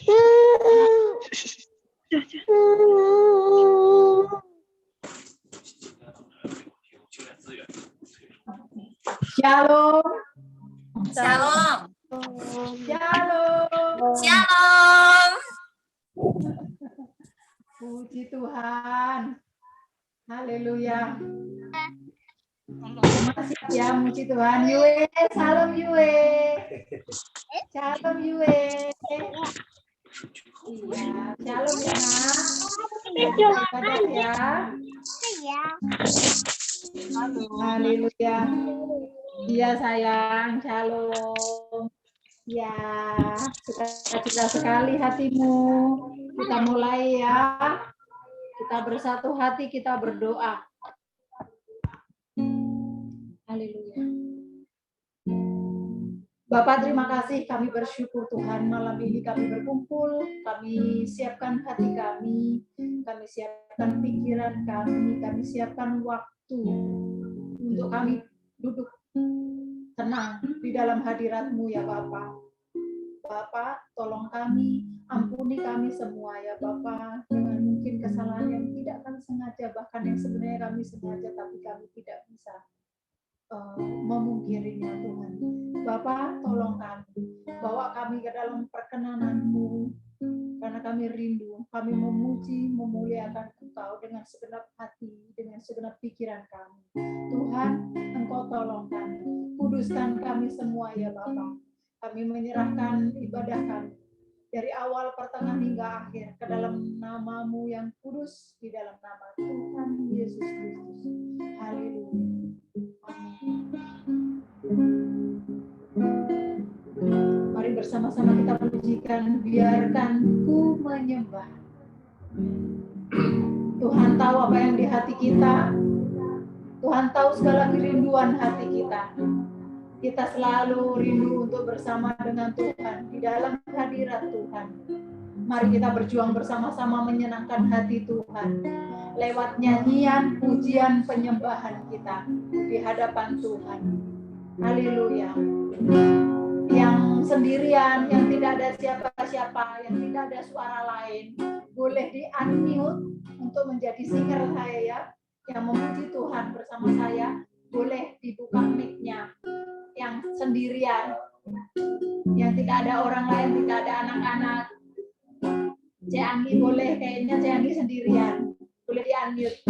Shalom. Shalom. Shalom. Shalom. Puji Tuhan. Haleluya. Terima kasih ya, puji Tuhan. Yue, salam Yue. Shalom Yue. Iya, shalom ya nak. Ibadah ya. Haleluya. Iya sayang, shalom. Ya, sukacita sekali hatimu. Kita mulai ya. Kita bersatu hati, kita berdoa. Haleluya. Bapak, terima kasih, kami bersyukur Tuhan malam ini kami berkumpul, kami siapkan hati kami siapkan pikiran kami siapkan waktu untuk kami duduk tenang di dalam hadirat-Mu ya Bapak. Bapak, tolong kami, ampuni kami semua ya Bapak, dengan mungkin kesalahan yang tidak kami sengaja, bahkan yang sebenarnya kami sengaja tapi kami tidak bisa memungkirinya Tuhan. Bapak, tolong kami, bawa kami ke dalam perkenanan-Mu, karena kami rindu, kami memuji, memuliakan Engkau dengan segenap hati, dengan segenap pikiran kami. Tuhan, Engkau tolong kami, kuduskan kami semua ya Bapak. Kami menyerahkan ibadah kami dari awal, pertengahan hingga akhir ke dalam nama-Mu yang kudus, di dalam nama Tuhan Yesus Kristus. Haleluya. Mari bersama-sama kita pujikan, biarkan ku menyembah. Tuhan tahu apa yang di hati kita. Tuhan tahu segala kerinduan hati kita. Kita selalu rindu untuk bersama dengan Tuhan di dalam hadirat Tuhan. Mari kita berjuang bersama-sama menyenangkan hati Tuhan lewat nyanyian, pujian, penyembahan kita di hadapan Tuhan. Haleluya. Yang sendirian, yang tidak ada siapa-siapa, yang tidak ada suara lain, boleh di-unmute untuk menjadi singer saya ya, yang memuji Tuhan bersama saya, boleh dibuka mic-nya. Yang sendirian, yang tidak ada orang lain, tidak ada anak-anak. Ceanggi boleh, kayaknya Ceanggi sendirian, boleh di-unmute.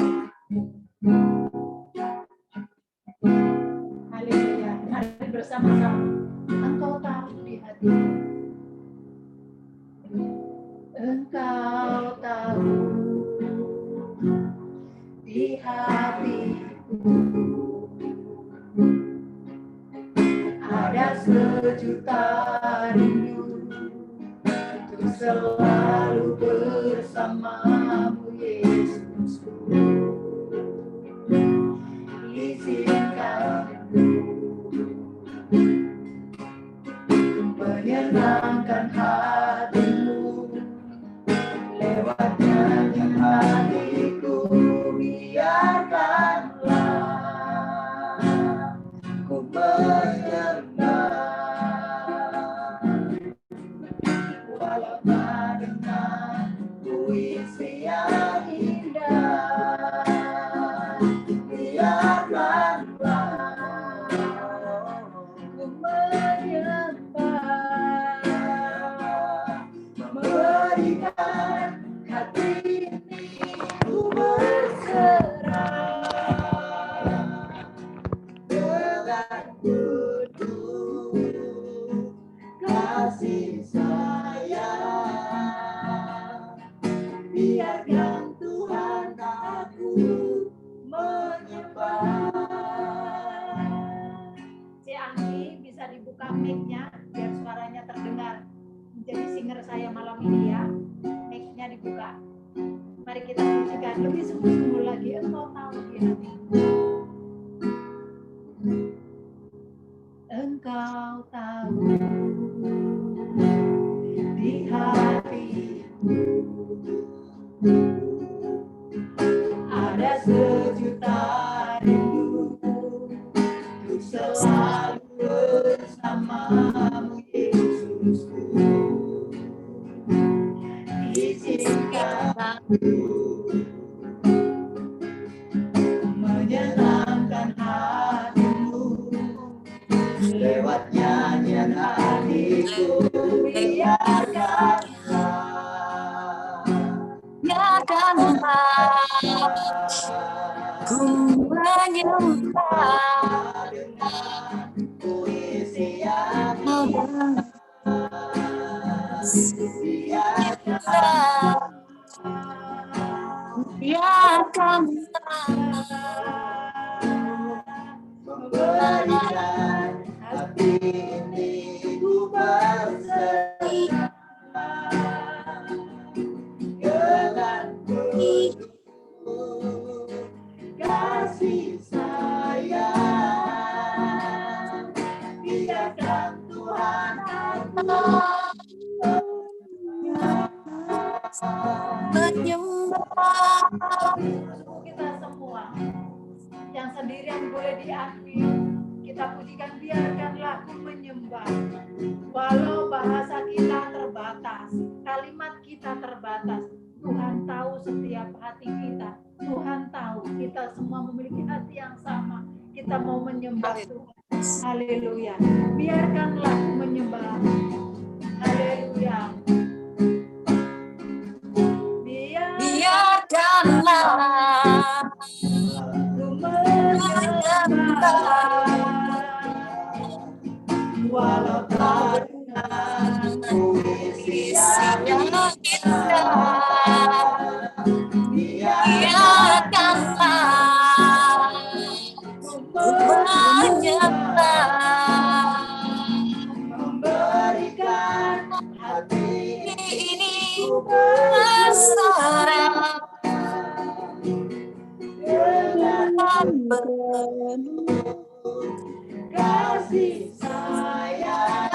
Haleluya, mari bersama-sama. Engkau tahu di hati, Engkau tahu di hatiku. Ada sejuta rindu untuk selalu bersamamu Yesusku. Izinkan menyenangkan hatimu lewat nyanyian hatiku, biarkanlah ku menyembah walau tak dengan puisi yang indah, biarkanlah ku menyembah, memberikan hati ini ku berserah dengan penuh kasih sayang. Biarkan Tuhan aku menyembah. Cianggi bisa dibuka mic-nya biar suaranya terdengar. Menjadi singer saya malam ini ya. Mic-nya dibuka. Mari kita pujikan lebih sungguh-sungguh lagi. Engkau tahu di hatiku. Engkau tahu di hatiku. Ada sejuta rinduku untuk selalu bersamamu Yesusku. menyenangkan hatimu lewat nyanyian hatiku. Biarkanlah ku menyembah dengan puisi yang biarkanlah memberikan hati ini ku berserah dengan penuh kasih sayang. Biarkan Tuhan menyembah. kita semua yang sendirian boleh diambil. Kita pujikan, biarkanlah ku menyembah. Walau bahasa kita terbatas, kalimat kita terbatas, Tuhan tahu setiap hati kita. Tuhan tahu kita semua memiliki hati yang sama. Kita mau menyembah Tuhan. Haleluya. Biarkanlah ku menyembah. Haleluya. Biarkanlah ku menyembah. Walau tak dengan puisi yang indah, biarkanlah ku menyembah. memberikan hati Ini berserah dengan penuh kasih sayang.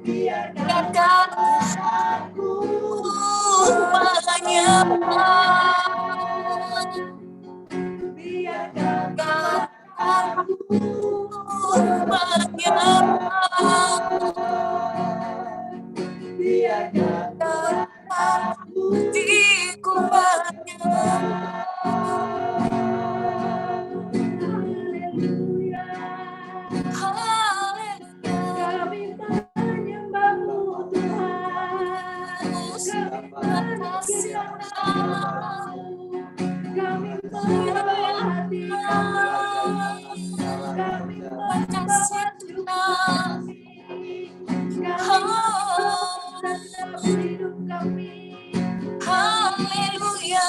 biarkan Aku menyembah. biarkan Aku menyembah. biarkan Hatiku menyembah. Haleluya. kami menyembah-Mu Tuhan. Kami Kasih kami membawa hati kami. Kami membawa Tuhan. Kami dalam hidup kami. Haleluya.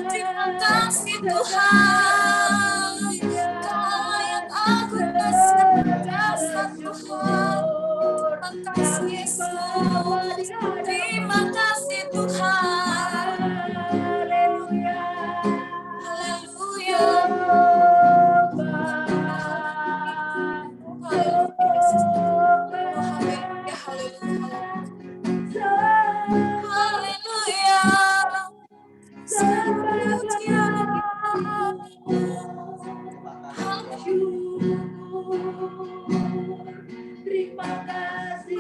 Terima kasih Tuhan, Kau yang aku dasar Tuhan. Terima kasih Yesus, terima kasih Tuhan. Haleluya. Haleluya. Haleluya. Terima kasih.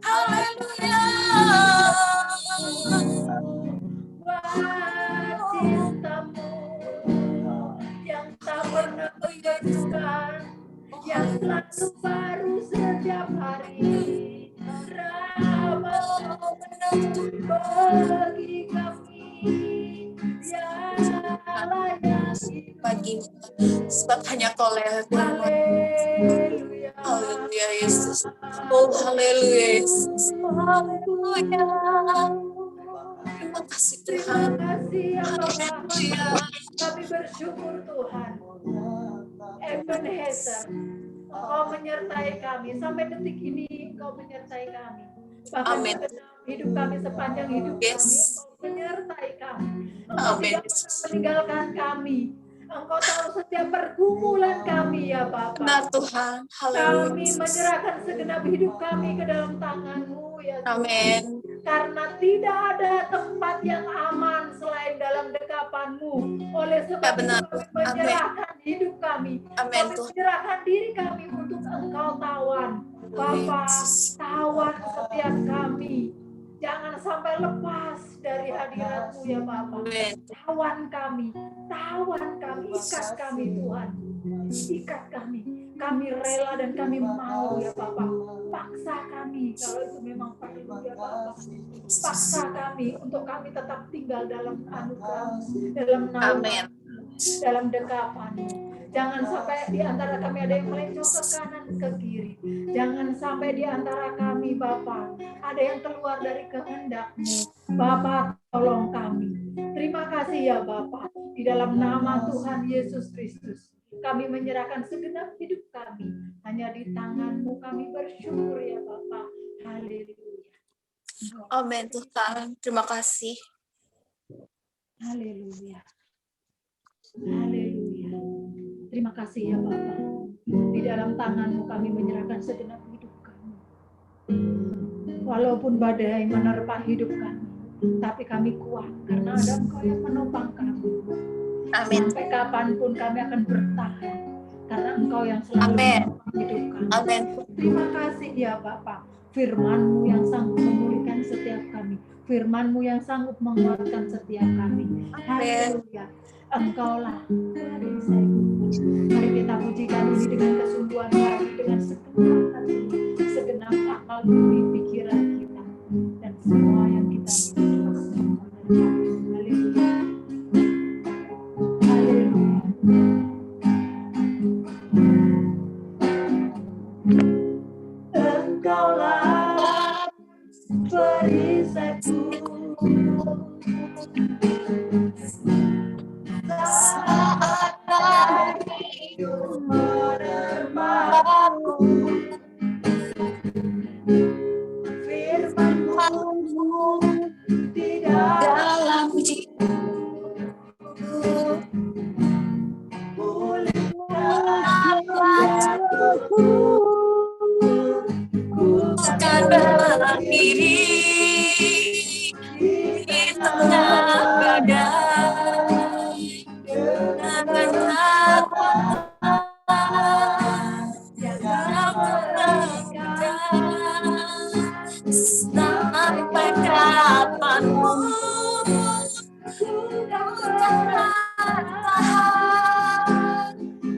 Haleluya. Buat cintamu yang tak pernah berduka, yang selalu baru setiap hari. Rahmat bagi kami, dialah yang hidup. Pagi, sebab hanya Kau layak Tuhan. Haleluya. Haleluya Yesus. Oh haleluya Yesus. Haleluya. Terima kasih Terima Tuhan. kasih ya Bapa. Haleluya. Kami bersyukur Tuhan. Ebenezer, Engkau menyertai kami. Sampai detik ini Engkau menyertai kami. Bahkan Amin. segenap hidup kami, sepanjang hidup kami, Yes. Engkau menyertai kami. Engkau Amin. tidak pernah meninggalkan kami. Engkau tahu setiap pergumulan kami ya Bapa. Benar Tuhan. Kami Haleluya. menyerahkan segenap hidup kami ke dalam tangan-Mu ya Tuhan. Amin. Karena tidak ada tempat yang aman selain dalam dekapan-Mu. Oleh sebab Ya, itu benar. kami menyerahkan hidup kami. Amin Kami Tuhan. menyerahkan diri kami untuk Engkau tawan. Bapa, tawan setiap kami. Jangan sampai lepas dari hadirat-Mu ya Bapa. Amin. Tawan kami, ikat kami Tuhan. Ikat kami. Kami rela dan kami mau ya Bapak. Paksa kami kalau itu memang perlu ya Bapak. Paksa kami untuk kami tetap tinggal dalam anugerah, dalam Amin. dalam dekapan. Jangan sampai di antara kami ada yang melencong ke kanan ke kiri. Jangan sampai di antara kami Bapak ada yang keluar dari kehendak-Mu. Bapak tolong kami. Terima kasih ya Bapak. Di dalam nama Tuhan Yesus Kristus, kami menyerahkan segenap hidup kami. Hanya di tangan-Mu kami bersyukur ya Bapak. Haleluya. Amin Tuhan. Terima kasih. Haleluya. Haleluya. Terima kasih ya Bapak. Di dalam tangan-Mu kami menyerahkan segenap hidup kami. Walaupun badai menerpa hidup kami, tapi kami kuat karena ada Engkau yang menopang kami. Amin. Sampai kapanpun kami akan bertahan karena Engkau yang selalu Amin. menopang hidup kami. Amin. Terima kasih ya Bapak. Firman-Mu yang sanggup memulihkan setiap kami. Firman-Mu yang sanggup menguatkan setiap kami. Haleluya. Engkaulah perisai-Ku. Mari kita pujikan ini dengan kesungguhan hati, dengan segenap hati, segenap akal budi pikiran kita, dan semua yang kita miliki. Haleluya. Haleluya. Engkaulah perisai-Ku. Saat hidup menerpaku, firman-Mu di dalam pulihkan jatuhku. Ku Bukan berdiri di tengah badai dengan kekuatan yang terangkan. Sampai kapanpun ku tak bertahan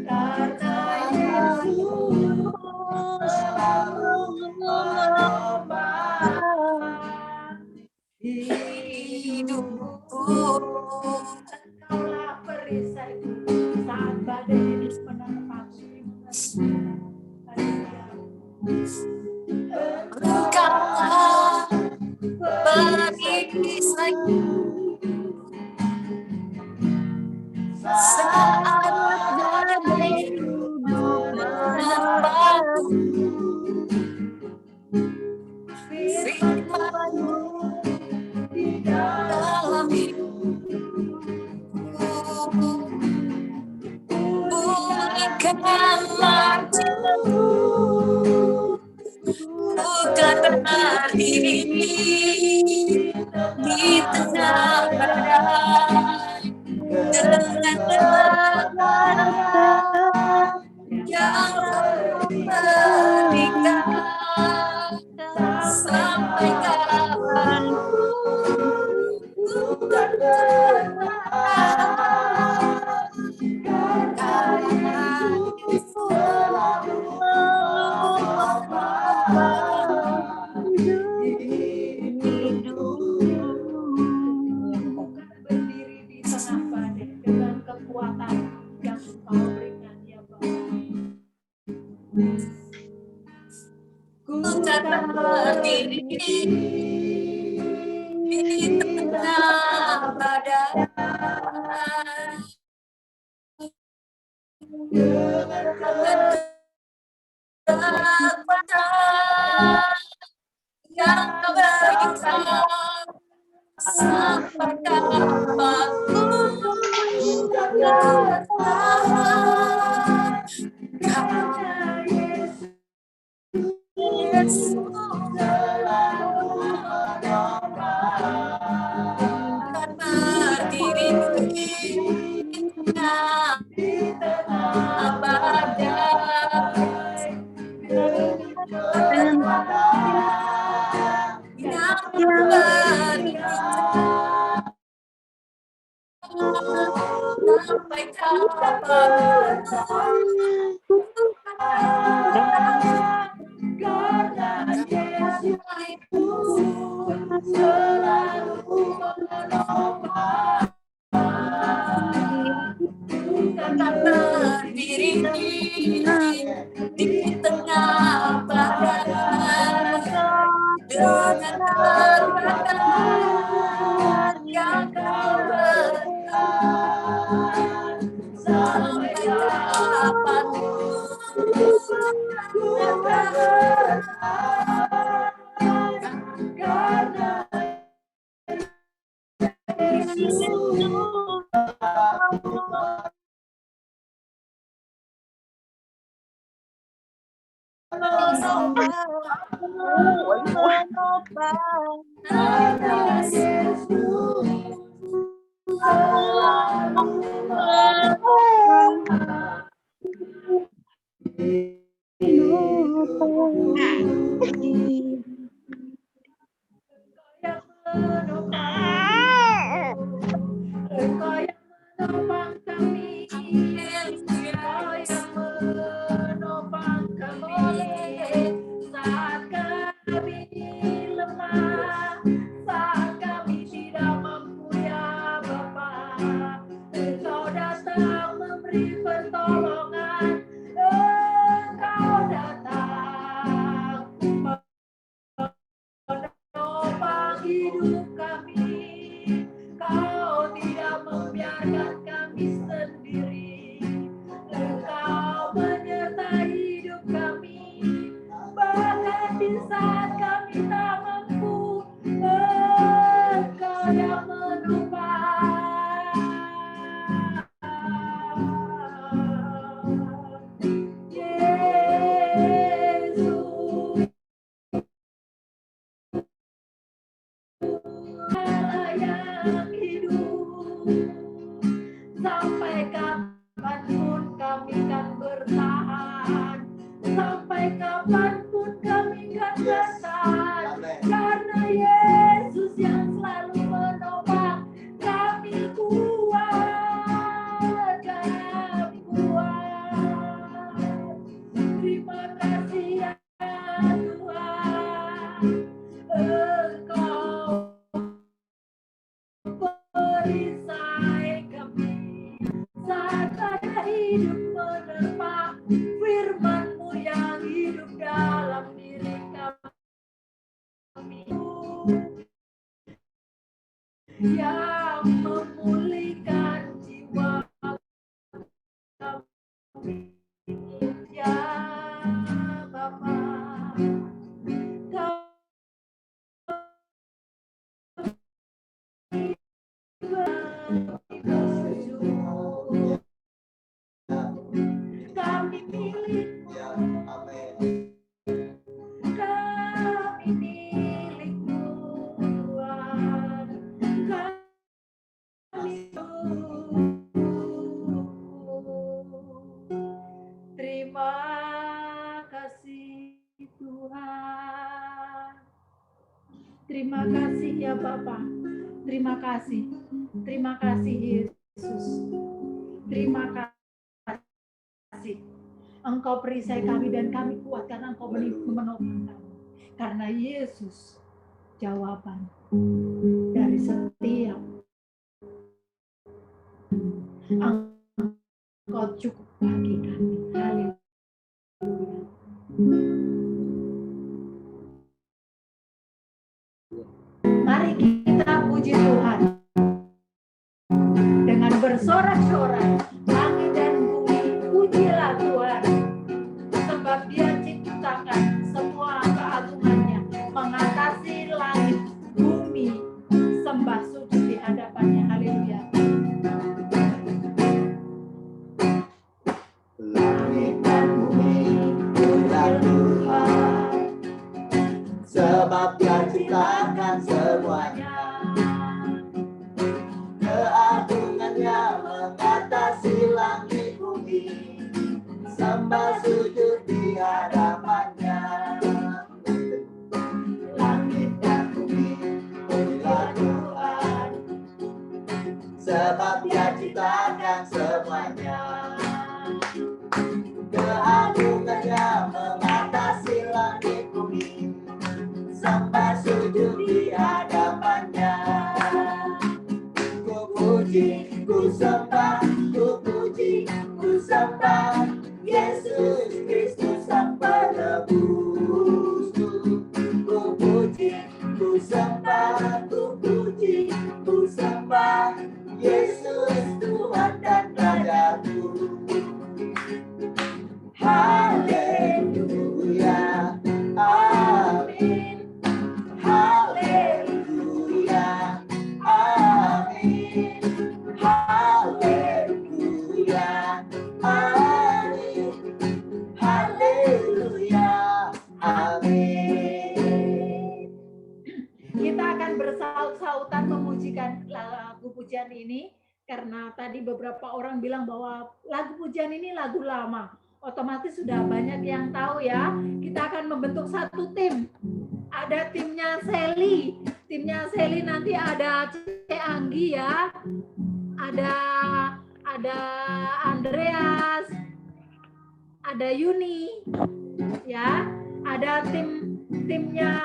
karena Yesus selalu menopang hidupku. Engkaulah perisai-Ku saat badai hidup menerpaku. Engkaulah perisai-Ku saat badai hidup menerpaku. Firman-Mu di dalam dalam hidupku, pulihkanlah jiwaku. Bukan berdiri di tengah badai dengan kekuatan yang memberikan. Sampai kapan ku tak bertahan karena selalu bukan berdiri di tengah badai dengan kekuatan yang Engkau berikan ya Bapa. ku tak berdiri di tengah sampai kapan ku bertahan, karena Yesus selalu menopang, karena dirinya di tengah badai yang berbicara sampai kapan, karena Yesus selalu menopang, karena dirinya di tengah badai dengan kekuatan yang kau berikan, sampai kapan ku bertahan, karena Yesus Engkau yang menopang kami, Engkau yang menopang kami saat kami lemah, saat kami tidak mampu ya Bapa. Engkau datang memberi pertolongan, Engkau datang menopang hidup kami. Kau tidak membiarkan kami sendiri, Engkau menyertai hidup kami, bahkan di saat kami tak mampu, Engkau yang menopang. Yesus yang hidup, sampai kapanpun kami kan bertahan, sampai kapanpun kami kan bertahan, karena Yesus yang selalu menopang kami kuat, kami kuat. Terima kasih ya Tuhan, Engkau perisai kami saat ada hidup menerpa, firman-Mu yang hidup dalam diri kami, yang memulihkan jiwa kami ya Bapa. Kami milik, kami milik-Mu Tuhan, kami terima kasih Tuhan, terima kasih ya Bapa, terima kasih Yesus, terima kasih. Engkau perisai kami dan kami kuat karena Engkau menopang kami. Karena Yesus jawaban dari setiap Engkau cukup bagi kami. Haleluya. Mari kita puji Tuhan dengan bersorak-sorai, langit dan bumi, pujilah Tuhan, sebab Dia ciptakan semua keagungannya, mengatasi langit semuanya. Keagungannya mengatasi langit bumi, sembah sujud di hadapannya. Langit dan bumi, pujilah Tuhan, sebab Dia ciptakan semuanya. Keagungannya mengatasi langit bumi, sembah sujud di hadapannya. Ku puji, ku sembah, ku puji, ku sembah Yesus Kristus Sang Penebusku. Ku puji, ku sembah, ku puji, ku sembah Yesus Tuhan dan Rajaku. Haleluya, amin. Haleluya, amin. Haleluya, amin. Haleluya, amin. Kita akan bersaut-sautan memujikan lagu pujian ini karena tadi beberapa orang bilang bahwa lagu pujian ini lagu lama. Otomatis sudah banyak yang tahu ya. Kita akan membentuk satu tim. Ada timnya Sally. Timnya Sally nanti ada C. Anggi ya. Ada Andreas. Ada Yuni. Ya. Ada timnya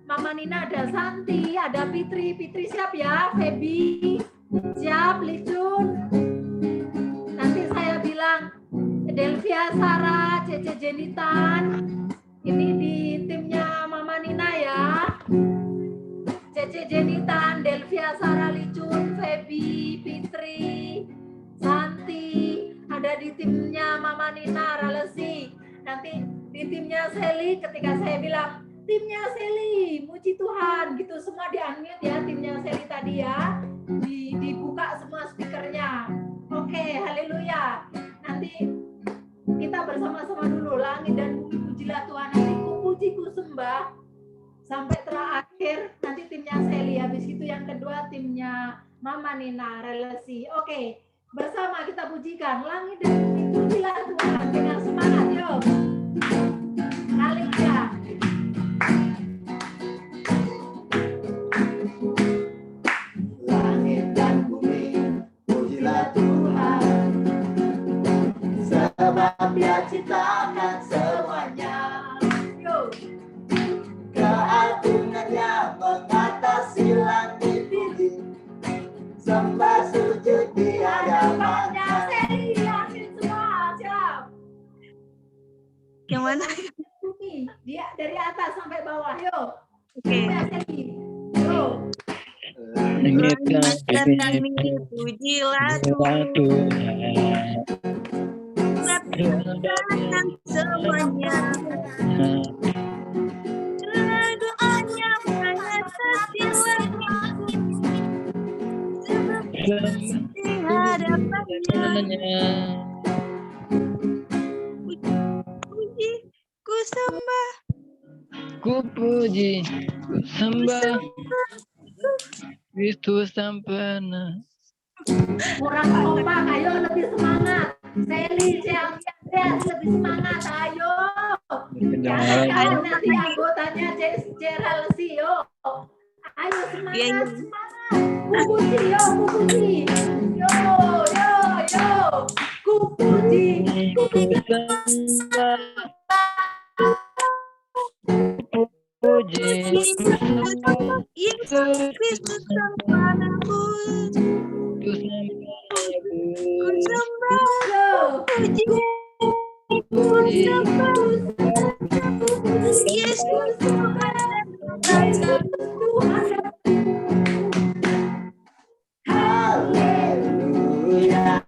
Mama Nina, ada Santi, ada Fitri. Fitri siap ya? Feby siap, Licun. Nanti saya bilang Delvia, Sarah, Cece Jenitan. Ini di timnya Mama Nina ya. Cece Jenitan, Delvia, Sarah, Licun, Feby, Fitri, Santi. Ada di timnya Mama Nina, Ralesi. Nanti di timnya Sally ketika saya bilang timnya Sally, muji Tuhan, gitu semua di-unmute ya, timnya Sally tadi ya. Dibuka semua speakernya. Oke, haleluya. Nanti kita bersama-sama dulu, langit dan bumi pujilah Tuhan. Nanti ku puji, ku sembah sampai terakhir. Nanti timnya Sally, habis itu yang kedua timnya Mama Nina, Relasi. Oke, bersama kita pujikan langit dan bumi pujilah Tuhan dengan semangat, yuk. Haleluya. Langit dan bumi, pujilah Tuhan, sebab Dia ciptakan semuanya. Keagungannya mengatasi langit bumi, sembah sujud di hadapannya. Semua siap. Yang mana? Dia dari atas sampai bawah, yuk. Oke. Yuk. Langit dan bumi pujilah Tuhan, ciptakan semuanya. Doanya mengatasi langit, sebab di hadapannya. Puji, ku sembah, Ku puji, ku sembah Kristus Sang Penebus. Kurang kompak, ayo lebih semangat. Sally, Andreas lebih semangat, ayo. Jangan nanti anggotanya Gerald sih, yuk. Ayo semangat, semangat. Ku puji, yo, ku puji. Yo. Ku puji, ku sembah. Puji, Yesus Kristus Sang Penebus. Ku sembah, puji, ku sembah Yesus Tuhan. Haleluya.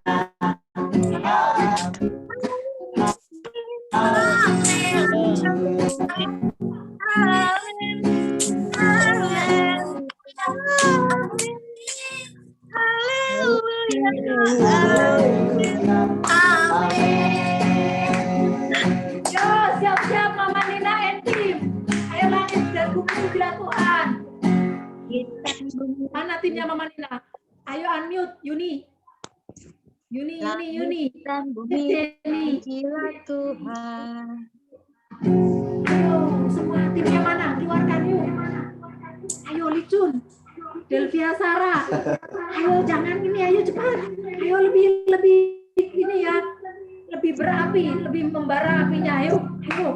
Yo, siap-siap Mama Nina and tim. Ayo langit dan bumi pujilah Tuhan. Mana timnya Mama Nina? Ayo unmute, Yuni. Yuni. Dan bumi Jenny. pujilah Tuhan. Ayo, semua timnya mana? Keluarkan yuk. Ayo Licun. Delvia Sarah. Ayo jangan ini, ayo cepat. Ayo lebih ini ya. Lebih berapi, lebih membara apinya. Ayo. Yuk.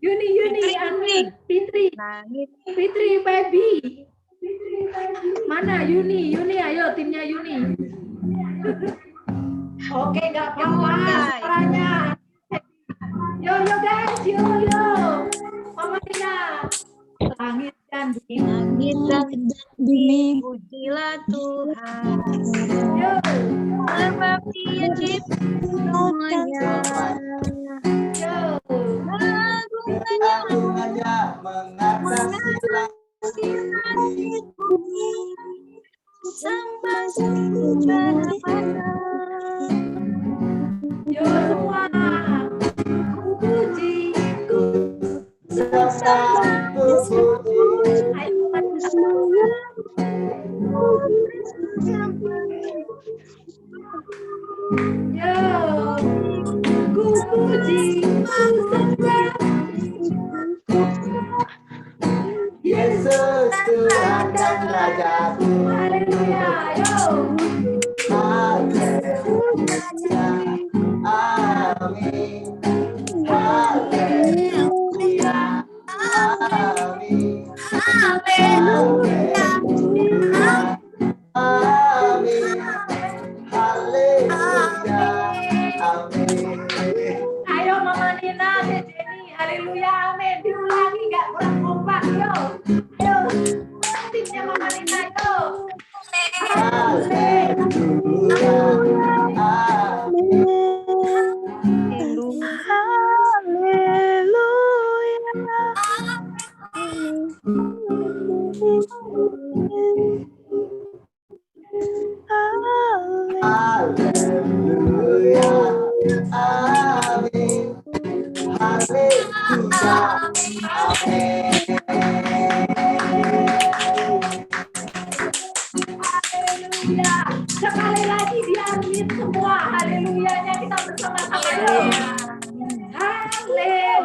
Yuni, unmute. Fitri, baby. Mana Yuni, ayo timnya Yuni. Oke, nggak apa-apa suaranya. Yo guys, yo. Mama Nina. Langit dan bumi pujilah Tuhan. yo. Sebab Dia cipta semuanya. Yo. Keagungannya mengatasi langit bumi. Sembah mana-mana. Yo semua. Ku puji, ku Sembah, ku puji. ayo yo. Ku puji, ku sembah. Yesus Tuhan dan Rajaku. Haleluya, yo. Haleluya. Amin. Haleluya. Amin. Haleluya. Amin. Haleluya. Amin. Ayo Mama Nina, Jenny, haleluya, amin. Diulangi nggak kurang kompak, yo. Ayo, timnya Mama Nina, yo. Haleluya. Amin. Haleluya. Amin. Haleluya. Amin. Haleluya. Sekali lagi di unmute semua. Haleluyanya kita bersama-sama, yo. Haleluya.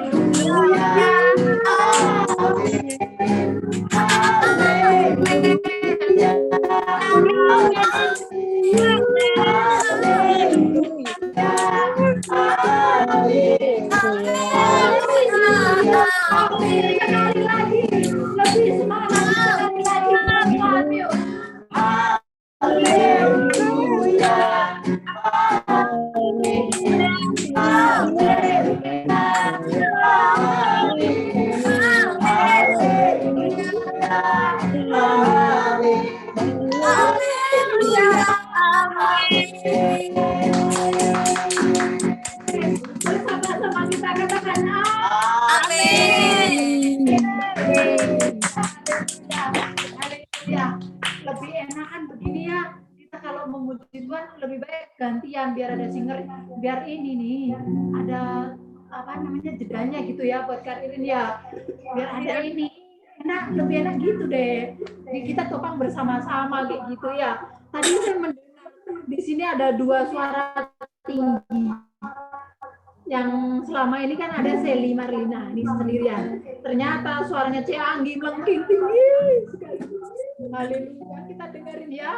Sekali lagi, lebih semangat sekali lagi. Unmute. Haleluya. Bersama-sama kita katakan haleluya. Lebih enakan begini ya. Kita kalau memuji Tuhan lebih baik gantian biar ada singer, biar ini nih ada apa namanya jedanya gitu ya buat Karin ya. Biar ada ini enak, lebih enak gitu deh. Jadi kita topang bersama-sama kayak gitu ya. Tadi saya mendengar di sini ada dua suara tinggi. Yang selama ini kan ada Seli Marlina ini sendirian. Ternyata suaranya Anggi melengking tinggi sekali. Haleluya, kita dengerin ya.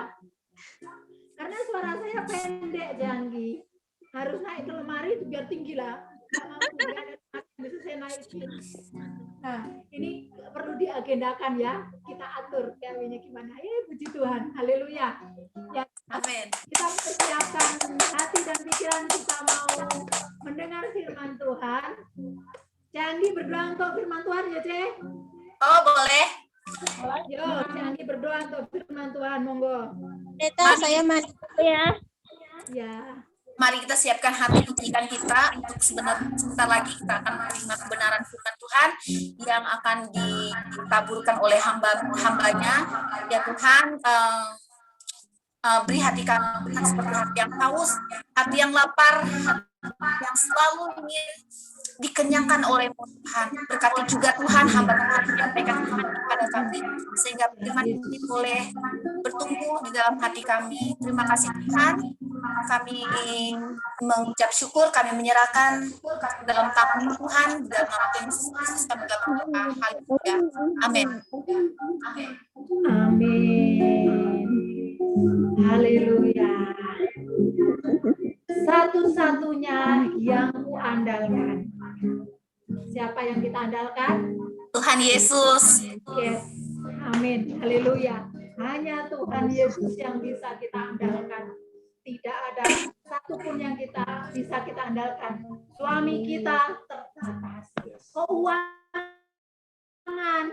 Karena suara saya pendek, Anggi. Harus naik ke lemari biar tinggi lah. Nggak mampu, bisa saya naikin. Nah, ini perlu diagendakan ya. Kita atur kawinnya gimana. Puji Tuhan. Haleluya. Ya, Amin. kita persiapkan hati dan pikiran kita mau mendengar firman Tuhan. Anggi berdoa untuk firman Tuhan ya, Cek. Oh, boleh. Yo, Anggi berdoa untuk firman Tuhan, monggo. Saya mandi ya. Ya. Mari kita siapkan hati pikiran kita untuk sebentar lagi kita akan menerima kebenaran firman Tuhan yang akan ditaburkan oleh hambanya. Ya Tuhan, beri hati kami seperti hati yang haus, hati yang lapar, hati yang selalu ingin dikenyangkan oleh Tuhan. Berkati juga Tuhan hamba Tuhan yang menyampaikan firman kepada kami, sehingga firman ini boleh bertumbuh di dalam hati kami. Terima kasih Tuhan, kami mengucap syukur, kami menyerahkan dalam tangan Tuhan, dalam nama Tuhan Yesus Kristus kami berdoa. Haleluya. Amin. Amin. Haleluya. Satu-satunya yang kuandalkan. Siapa yang kita andalkan? Tuhan Yesus. Yes. Amin. Haleluya. Hanya Tuhan Yesus yang bisa kita andalkan. Tidak ada satupun yang kita bisa kita andalkan. Suami kita terbatas. Keuangan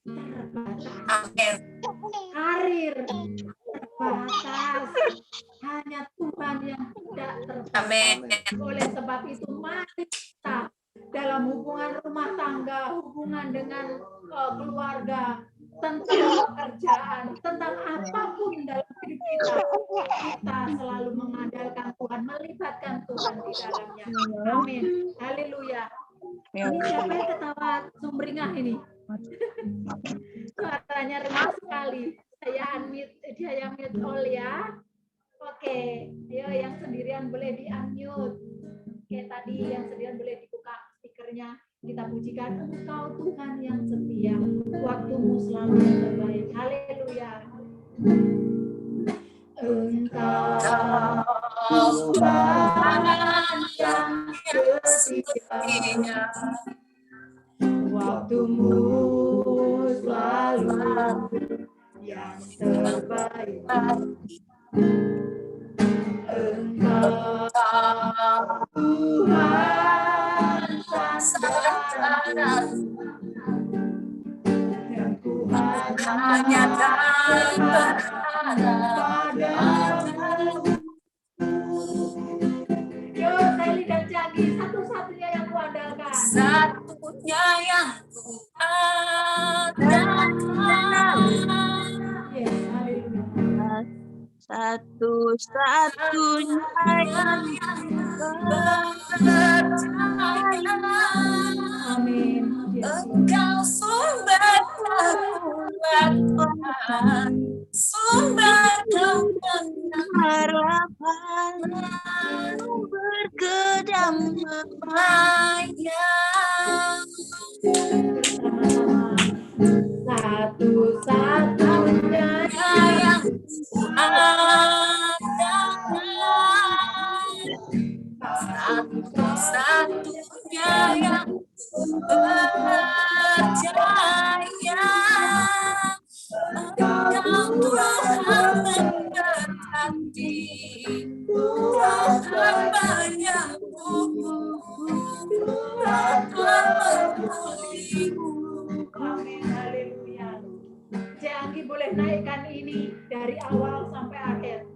terbatas. Amin. Karir terbatas. Hanya Tuhan yang tidak terbatas. Amin. Oleh sebab itu mari kita dalam hubungan rumah tangga, hubungan dengan keluarga, tentang pekerjaan, tentang apapun dalam hidup kita selalu mengandalkan Tuhan, melibatkan Tuhan di dalamnya. Amin. Haleluya. Ini siapa yang ketawa sumringah ini? Suaranya remah sekali. Saya unmute all ya. Oke, ayo yang sendirian boleh di-unmute. Oke, tadi yang sendirian boleh dibuka speakernya. Kita pujikan Engkau Tuhan yang setia, waktumu selalu yang terbaik. Haleluya. Engkau Tuhan yang setia, waktumu selalu yang terbaik. Engkau Tuhan sandaran, dan ku hanya berharap padamu. Yo, Sally dan Jagi, satu-satunya yang ku andalkan. Satunya yang ku andalkan. Yes, haleluya. Satu-satunya yang Percaya Amin. Engkau sumber kekuatan, sumber kemenangan, harapan berdamaian. Bersama-sama. Satu-satunya yang ku andalkan, satu-satunya yang ku percaya. Engkau Tuhan mendekati, Tuhan menyembuhkan, Tuhan memulihkan. Amin, haleluya. Janggi boleh naikkan ini dari awal sampai akhir.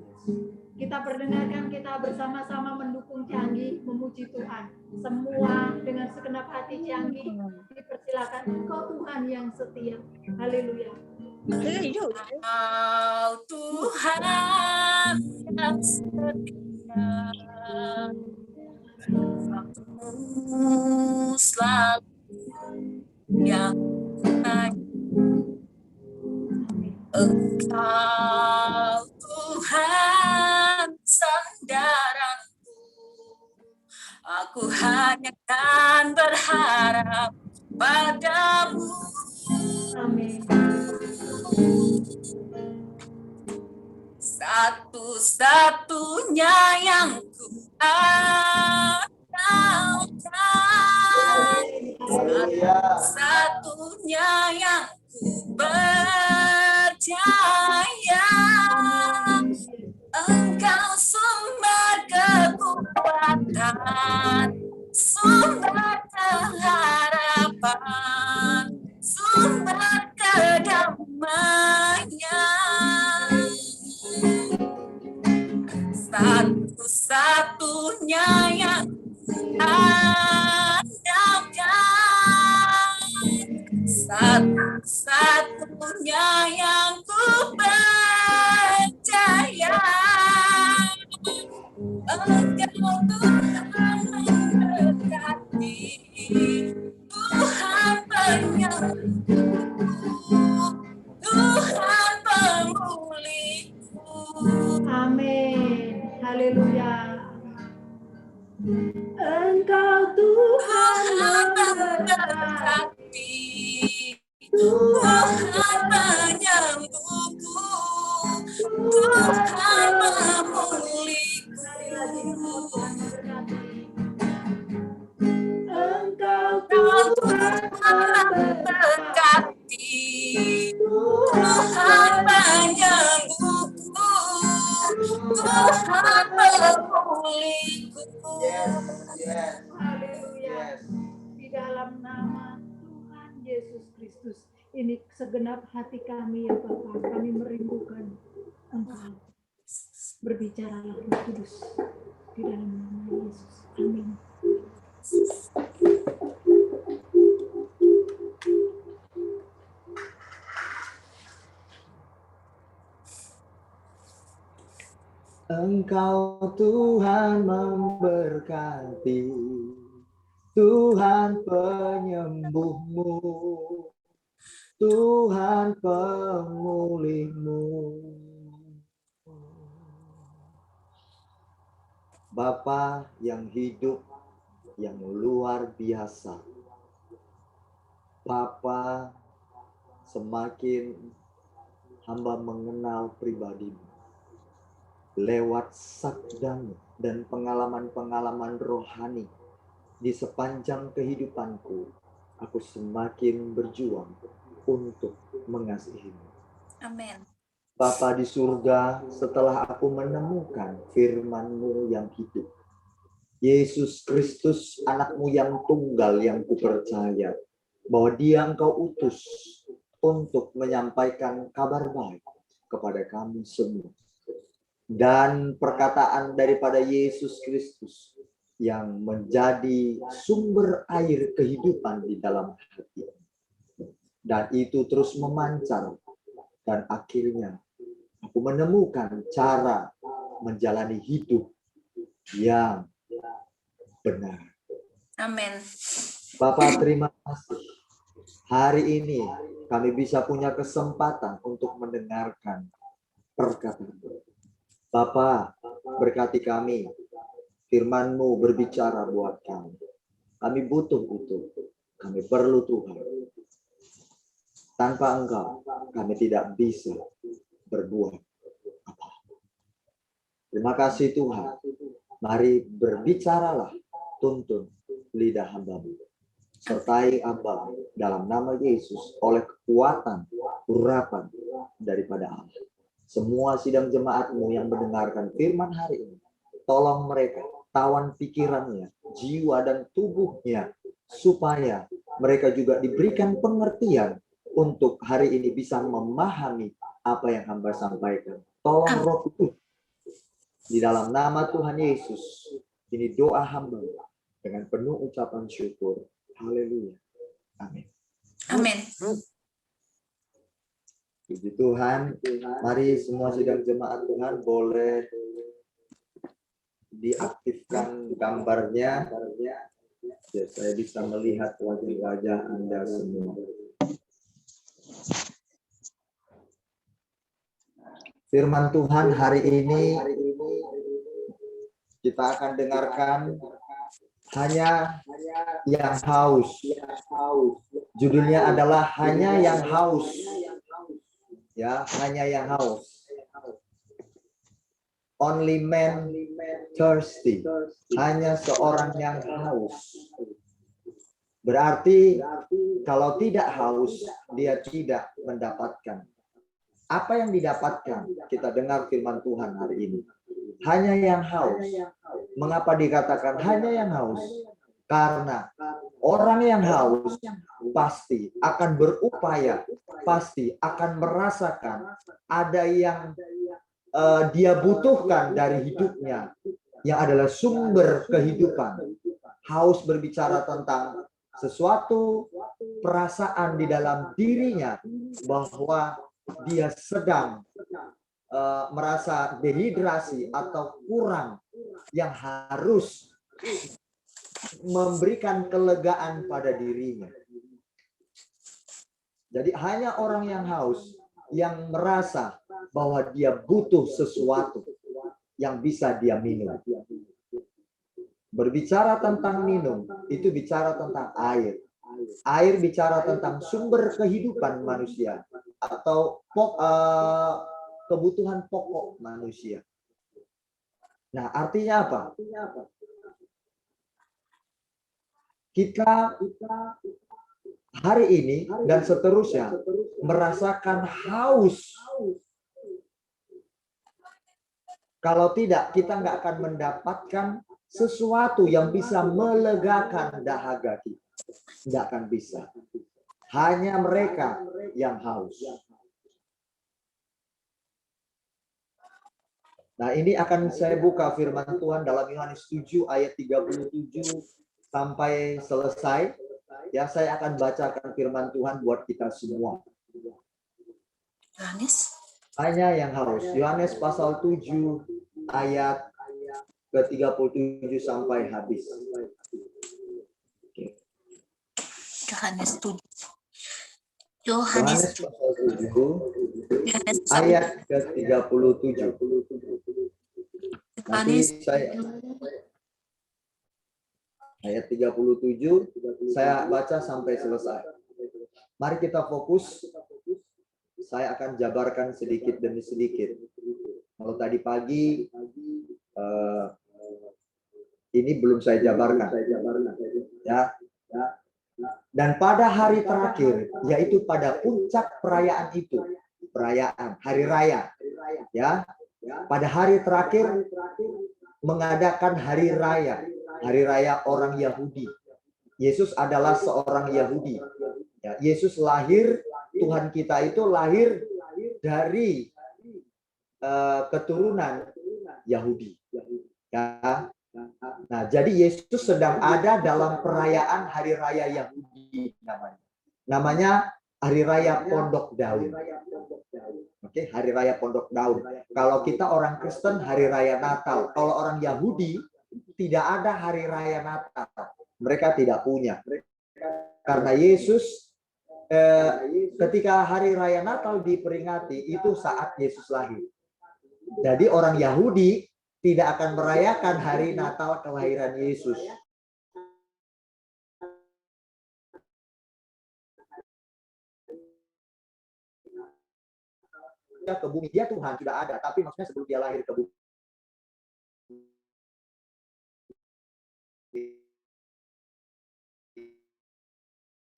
Kita perdengarkan, kita bersama-sama mendukung Janggi, memuji Tuhan. Semua dengan segenap hati Janggi, dipersilakan Engkau Tuhan yang setia. Haleluya. Engkau Tuhan yang setia, waktumu selalu yang baik. Engkau Tuhan sandaranku, aku hanya kan berharap padamu. Amin. Satu-satunya yang ku andalkan, satu-satunya yang ku percaya. Engkau sumber kekuatan, sumber pengharapan, sumber kedamaian. Satu-satunya yang andalkan, satu-satunya yang ku percaya. Engkau Tuhan mendekati, Tuhan penyembuh, Tuhan menyembuhku, Tuhan memulihku. Engkau Tuhan Tuhan berkati, Tuhan menyembuhku, Tuhan memulihku. Haleluya. Di dalam nama Tuhan Yesus Kristus. Ini segenap hati kami ya Bapa. Kami merindukan Engkau. Berbicaralah Roh Kudus. Di dalam nama Yesus. Amin. Engkau Tuhan memberkati, Tuhan penyembuhmu, Tuhan pemulihmu. Bapa yang hidup, yang luar biasa. Bapa, semakin hamba mengenal pribadimu lewat sabdamu dan pengalaman-pengalaman rohani di sepanjang kehidupanku, aku semakin berjuang untuk mengasihimu. Amin. Bapa di surga, setelah aku menemukan firman-Mu yang hidup, Yesus Kristus, anak-Mu yang tunggal yang kupercaya, bahwa Dia Engkau utus untuk menyampaikan kabar baik kepada kami semua. Dan perkataan daripada Yesus Kristus yang menjadi sumber air kehidupan di dalam hati. Dan itu terus memancar. Dan akhirnya aku menemukan cara menjalani hidup yang benar. Amin. Bapak, terima kasih. Hari ini kami bisa punya kesempatan untuk mendengarkan perkataan-Mu. Bapa, berkati kami. Firman-Mu berbicara buat kami. Kami butuh itu. Kami perlu Tuhan. Tanpa Engkau, kami tidak bisa berbuat apa. Terima kasih Tuhan. Mari berbicaralah, tuntun lidah hamba-Mu. Sertai hamba dalam nama Yesus oleh kekuatan, urapan daripada Allah. Semua sidang jemaat-Mu yang mendengarkan firman hari ini, tolong mereka, tawan pikirannya, jiwa dan tubuhnya, supaya mereka juga diberikan pengertian untuk hari ini bisa memahami apa yang hamba sampaikan. Tolong Roh Kudus, di dalam nama Tuhan Yesus, ini doa hamba dengan penuh ucapan syukur. Haleluya. Amin. Amin. Puji Tuhan, mari semua sidang jemaat Tuhan boleh diaktifkan gambarnya. Ya, saya bisa melihat wajah-wajah Anda semua. Firman Tuhan hari ini kita akan dengarkan hanya yang haus. Judulnya adalah hanya yang haus. Ya, hanya yang haus. Only man thirsty. Hanya seorang yang haus. Berarti kalau tidak haus, dia tidak mendapatkan. Apa yang didapatkan? Kita dengar firman Tuhan hari ini. Hanya yang haus. Mengapa dikatakan hanya yang haus? Karena orang yang haus pasti akan berupaya, pasti akan merasakan ada yang dia butuhkan dari hidupnya, yang adalah sumber kehidupan. Haus berbicara tentang sesuatu perasaan di dalam dirinya bahwa dia sedang merasa dehidrasi atau kurang, yang harus memberikan kelegaan pada dirinya. Jadi hanya orang yang haus yang merasa bahwa dia butuh sesuatu yang bisa dia minum. Berbicara tentang minum, itu bicara tentang air. Air bicara tentang sumber kehidupan manusia atau kebutuhan pokok manusia. Nah, artinya apa? Kita hari ini dan seterusnya merasakan haus. Kalau tidak, kita nggak akan mendapatkan sesuatu yang bisa melegakan dahaga kita. Nggak akan bisa. Hanya mereka yang haus. Nah, ini akan saya buka firman Tuhan dalam Yohanes 7 ayat 37 sampai selesai. Ya, saya akan bacakan firman Tuhan buat kita semua. Yohanes. Hanya yang haus. Yohanes pasal 7 ayat ke-37 sampai habis. Yohanes 7. Yohanes pasal 7 ayat ke-37. Nanti saya ayat 37 saya baca sampai selesai. Mari kita fokus. Saya akan jabarkan sedikit demi sedikit. Kalau tadi pagi ini belum saya jabarkan. Ya. Dan pada hari terakhir, yaitu pada puncak perayaan itu, perayaan hari raya, ya. Pada hari terakhir mengadakan hari raya orang Yahudi. Yesus adalah seorang Yahudi. Ya, Yesus lahir, Tuhan kita itu lahir dari keturunan Yahudi. Ya. Nah, jadi Yesus sedang ada dalam perayaan hari raya Yahudi namanya. Namanya hari raya Pondok Daun. Oke, hari raya Pondok Daun. Kalau kita orang Kristen hari raya Natal. Kalau orang Yahudi tidak ada hari raya Natal. Mereka tidak punya. Karena Yesus ketika hari raya Natal diperingati itu saat Yesus lahir. Jadi orang Yahudi tidak akan merayakan hari Natal kelahiran Yesus. Dia ke bumi, dia Tuhan sudah ada, tapi maksudnya sebelum dia lahir ke bumi.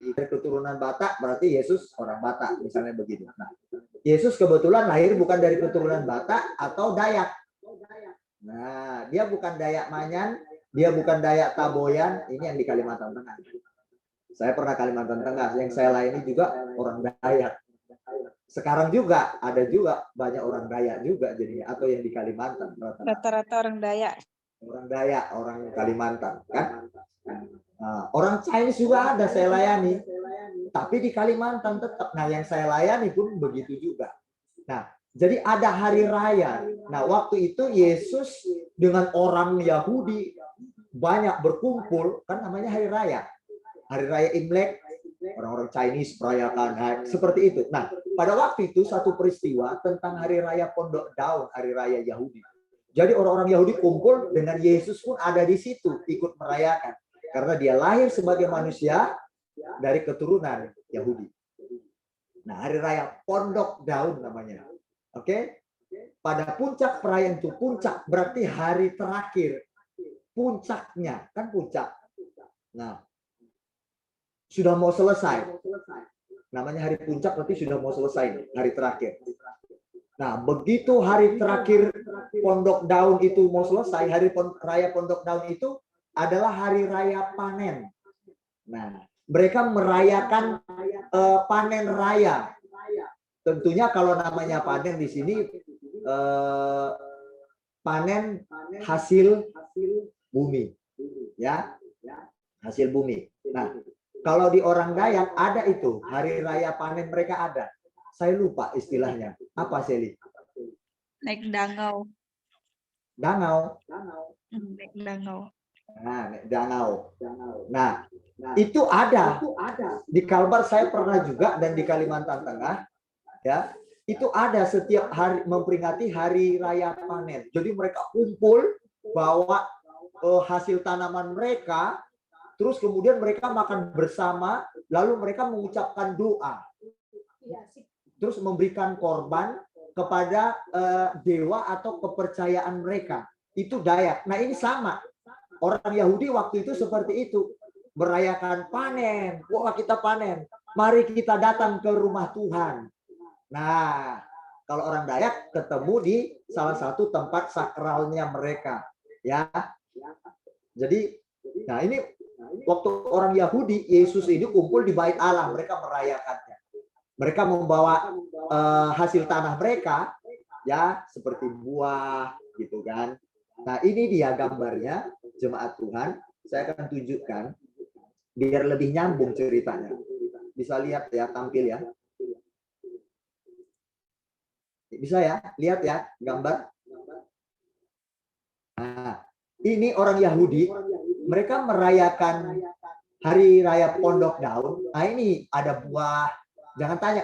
Dari keturunan Batak berarti Yesus orang Batak, misalnya begitu. Nah, Yesus kebetulan lahir bukan dari keturunan Batak atau Dayak. Nah, dia bukan Dayak Manyan, dia bukan Dayak Taboyan, ini yang di Kalimantan Tengah. Saya pernah Kalimantan Tengah, yang saya layani juga orang Dayak. Sekarang juga ada juga banyak orang Dayak juga jadinya, atau yang di Kalimantan. Rata-rata orang Dayak. Orang Dayak, orang Kalimantan, kan? Nah, orang Chinese juga ada saya layani, tapi di Kalimantan tetap. Nah, yang saya layani pun begitu juga. Nah, jadi ada hari raya. Nah, waktu itu Yesus dengan orang Yahudi banyak berkumpul, kan namanya hari raya. Hari raya Imlek, orang-orang Chinese merayakan seperti itu. Nah, pada waktu itu satu peristiwa tentang hari raya Pondok Daun, hari raya Yahudi. Jadi orang-orang Yahudi kumpul dengan Yesus pun ada di situ ikut merayakan. Karena dia lahir sebagai manusia dari keturunan Yahudi. Nah, hari raya Pondok Daun namanya. Oke? Pada puncak perayaan itu, puncak berarti hari terakhir. Puncaknya, kan puncak. Nah, sudah mau selesai. Namanya hari puncak berarti sudah mau selesai, hari terakhir. Nah, begitu hari terakhir Pondok Daun itu mau selesai, hari raya Pondok Daun itu adalah hari raya panen. Nah, mereka merayakan panen raya. Tentunya kalau namanya panen di sini panen hasil bumi, ya, hasil bumi. Nah, kalau di orang Dayak ada itu hari raya panen mereka ada. Saya lupa istilahnya. Apa, Seli? Naik dangau. Dangau. Naik dangau. Nah, dangau. Nah, itu ada. Di Kalbar saya pernah juga dan di Kalimantan Tengah, ya, itu ada setiap hari memperingati hari raya panen. Jadi mereka kumpul bawa hasil tanaman mereka terus kemudian mereka makan bersama, lalu mereka mengucapkan doa, terus memberikan korban kepada dewa atau kepercayaan mereka. Itu Dayak. Nah ini sama. Orang Yahudi waktu itu seperti itu. Merayakan panen. Wah kita panen. Mari kita datang ke rumah Tuhan. Nah kalau orang Dayak ketemu di salah satu tempat sakralnya mereka. Ya. Jadi, nah ini waktu orang Yahudi, Yesus ini kumpul di Bait Allah. Mereka merayakannya. Mereka membawa hasil tanah mereka. Ya seperti buah gitu kan. Nah ini dia gambarnya jemaat Tuhan. Saya akan tunjukkan biar lebih nyambung ceritanya. Bisa lihat ya, tampil ya. Bisa ya, lihat ya gambar. Nah, ini orang Yahudi, mereka merayakan hari raya Pondok Daun. Nah ini ada buah. Jangan tanya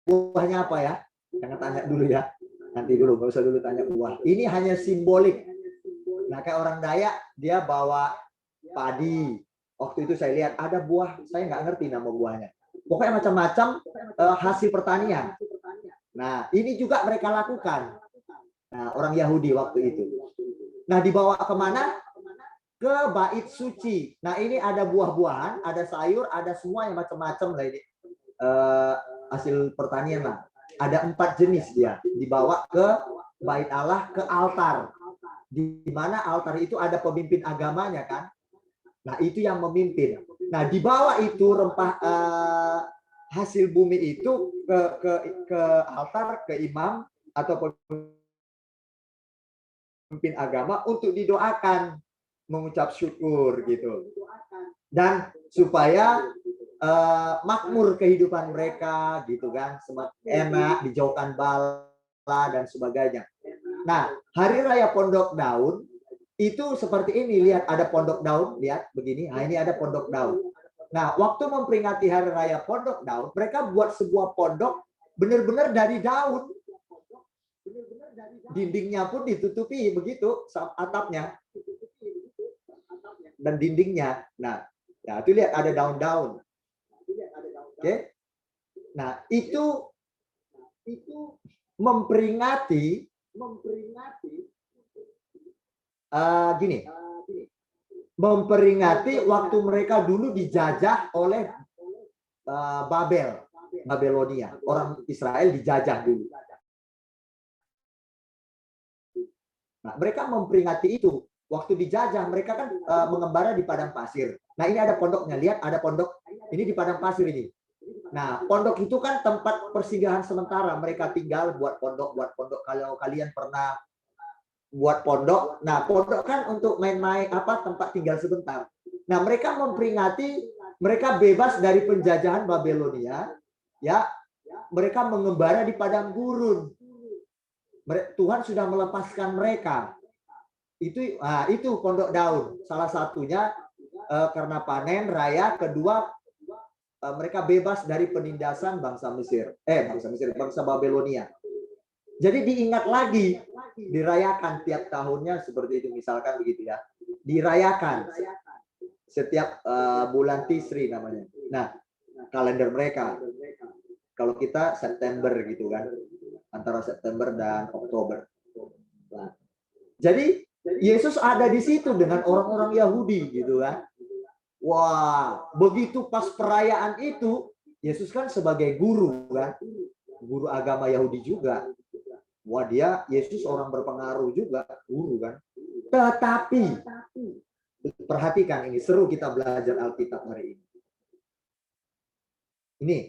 buahnya apa ya. Jangan tanya dulu ya. Nanti dulu, nggak usah dulu tanya buah. Ini hanya simbolik. Nah kayak orang Dayak, dia bawa padi. Waktu itu saya lihat ada buah, saya nggak ngerti nama buahnya. Pokoknya macam-macam hasil pertanian. Nah ini juga mereka lakukan. Nah orang Yahudi waktu itu. Nah dibawa kemana? Ke bait suci. Nah ini ada buah-buahan, ada sayur, ada semua yang macam-macam lah ini. Hasil pertanian lah. Ada 4 jenis dia. Dibawa ke bait Allah, ke altar. Di mana altar itu ada pemimpin agamanya kan. Nah itu yang memimpin. Nah dibawa itu rempah hasil bumi itu ke altar, ke imam atau pemimpin agama untuk didoakan, mengucap syukur gitu. Dan supaya makmur kehidupan mereka gitu kan, semakin enak, dijauhkan bala dan sebagainya. Nah, hari raya Pondok Daun itu seperti ini, lihat ada pondok daun, lihat begini. Nah, ini ada pondok daun. Nah, waktu memperingati hari raya Pondok Daun, mereka buat sebuah pondok benar-benar dari daun. Dindingnya pun ditutupi begitu, atapnya dan dindingnya. Nah, ya itu lihat ada daun-daun. Oke. Nah, itu memperingati memperingati waktu mereka dulu dijajah oleh Babelonia. Orang Israel dijajah dulu. Nah, mereka memperingati itu. Waktu dijajah, mereka kan mengembara di padang pasir. Nah, ini ada pondoknya. Lihat, ada pondok. Ini di padang pasir ini. Nah, pondok itu kan tempat persinggahan sementara. Mereka tinggal buat pondok. Kalau kalian pernah buat pondok, nah pondok kan untuk main-main tempat tinggal sebentar. Nah mereka memperingati mereka bebas dari penjajahan Babelonia, ya mereka mengembara di padang gurun. Tuhan sudah melepaskan mereka. Itu Pondok Daun. Salah satunya karena panen raya, kedua mereka bebas dari penindasan bangsa Babelonia. Jadi diingat lagi, dirayakan tiap tahunnya seperti itu, misalkan begitu ya. Dirayakan setiap bulan Tisri namanya. Nah, kalender mereka. Kalau kita September gitu kan, antara September dan Oktober. Nah, jadi Yesus ada di situ dengan orang-orang Yahudi gitu kan. Wah, begitu pas perayaan itu, Yesus kan sebagai guru kan, guru agama Yahudi juga. Wah, Yesus orang berpengaruh juga, guru kan. Tetapi perhatikan ini, seru kita belajar Alkitab hari ini. Ini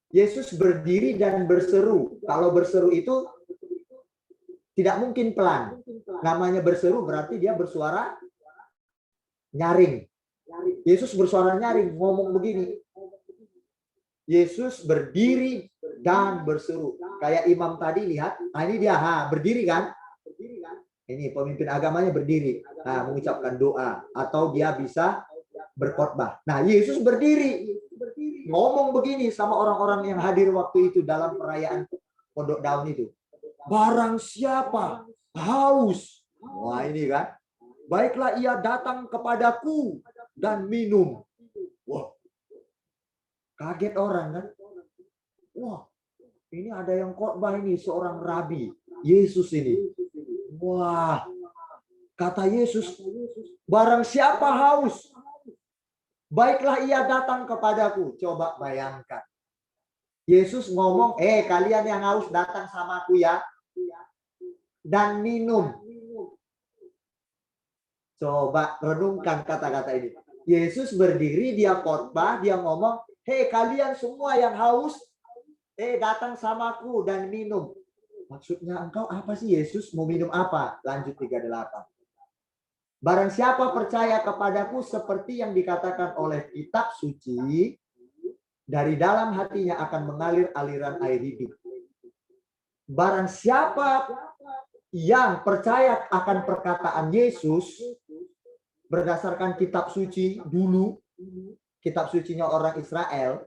Yesus berdiri dan berseru. Kalau berseru itu tidak mungkin pelan. Namanya berseru berarti dia bersuara nyaring. Yesus bersuara nyaring, ngomong begini. Yesus berdiri dan berseru. Kayak imam tadi lihat, ini dia berdiri kan? Ini pemimpin agamanya berdiri, mengucapkan doa atau dia bisa berkhotbah. Nah, Yesus berdiri, ngomong begini sama orang-orang yang hadir waktu itu dalam perayaan Pondok Daun itu. Barang siapa haus, wah ini kan, baiklah ia datang kepadaku dan minum. Wah, kaget orang kan? Wah, ini ada yang khotbah ini, seorang rabi, Yesus ini. Wah, kata Yesus, barang siapa haus, baiklah ia datang kepadaku. Coba bayangkan. Yesus ngomong, kalian yang haus datang sama aku ya. Dan minum. Coba renungkan kata-kata ini. Yesus berdiri, dia khotbah, dia ngomong, kalian semua yang haus, datang sama aku dan minum. Maksudnya engkau apa sih Yesus? Mau minum apa? Lanjut 38. Barang siapa percaya kepadaku seperti yang dikatakan oleh kitab suci, dari dalam hatinya akan mengalir aliran air hidup. Barang siapa yang percaya akan perkataan Yesus berdasarkan kitab suci dulu, kitab sucinya orang Israel,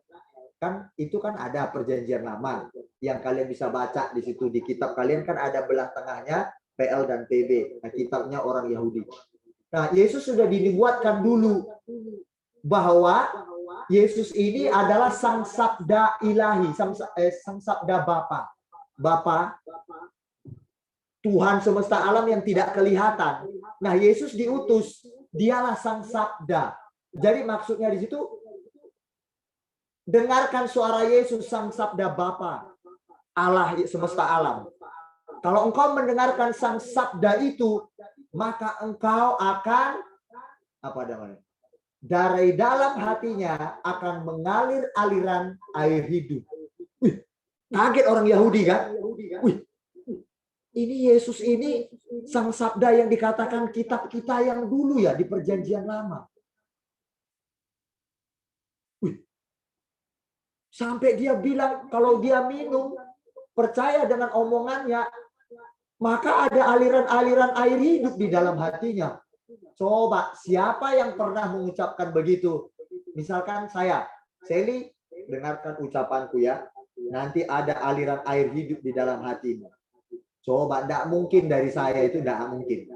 kan itu kan ada perjanjian lama yang kalian bisa baca di situ. Di kitab kalian kan ada belah tengahnya PL dan PB, nah, kitabnya orang Yahudi. Nah, Yesus sudah dibuatkan dulu bahwa Yesus ini adalah sang sabda ilahi, sang sabda Bapa, Tuhan semesta alam yang tidak kelihatan. Nah, Yesus diutus, dialah sang sabda. Jadi maksudnya di situ, dengarkan suara Yesus, sang sabda Bapa, Allah semesta alam. Kalau engkau mendengarkan sang sabda itu, maka engkau akan apa namanya? Dari dalam hatinya akan mengalir aliran air hidup. Wih, kaget orang Yahudi kan? Wih, ini Yesus ini sang sabda yang dikatakan kitab kita yang dulu ya di perjanjian lama. Wih, sampai dia bilang kalau dia minum, percaya dengan omongannya, maka ada aliran-aliran air hidup di dalam hatinya. Coba, siapa yang pernah mengucapkan begitu? Misalkan saya, Sally, dengarkan ucapanku ya. Nanti ada aliran air hidup di dalam hatimu. Coba, tidak mungkin dari saya itu, tidak mungkin.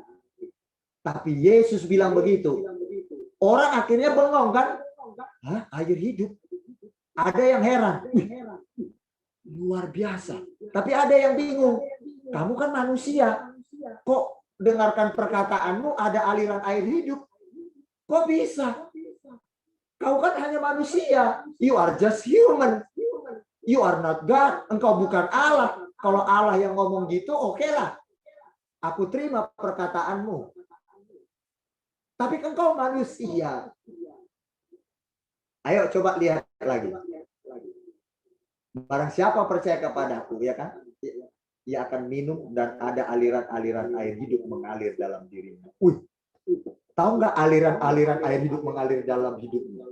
Tapi Yesus bilang begitu. Orang akhirnya bengong kan? Hah, air hidup? Ada yang heran. Luar biasa. Tapi ada yang bingung. Kamu kan manusia. Kok dengarkan perkataanmu ada aliran air hidup? Kok bisa? Kau kan hanya manusia. You are just human. You are not God. Engkau bukan Allah. Kalau Allah yang ngomong gitu, oke lah. Aku terima perkataanmu. Tapi engkau manusia. Ayo coba lihat lagi. Barang siapa percaya kepadaku, ya kan? Ia akan minum dan ada aliran-aliran air hidup mengalir dalam dirinya. Tahu nggak aliran-aliran air hidup mengalir dalam hidupnya?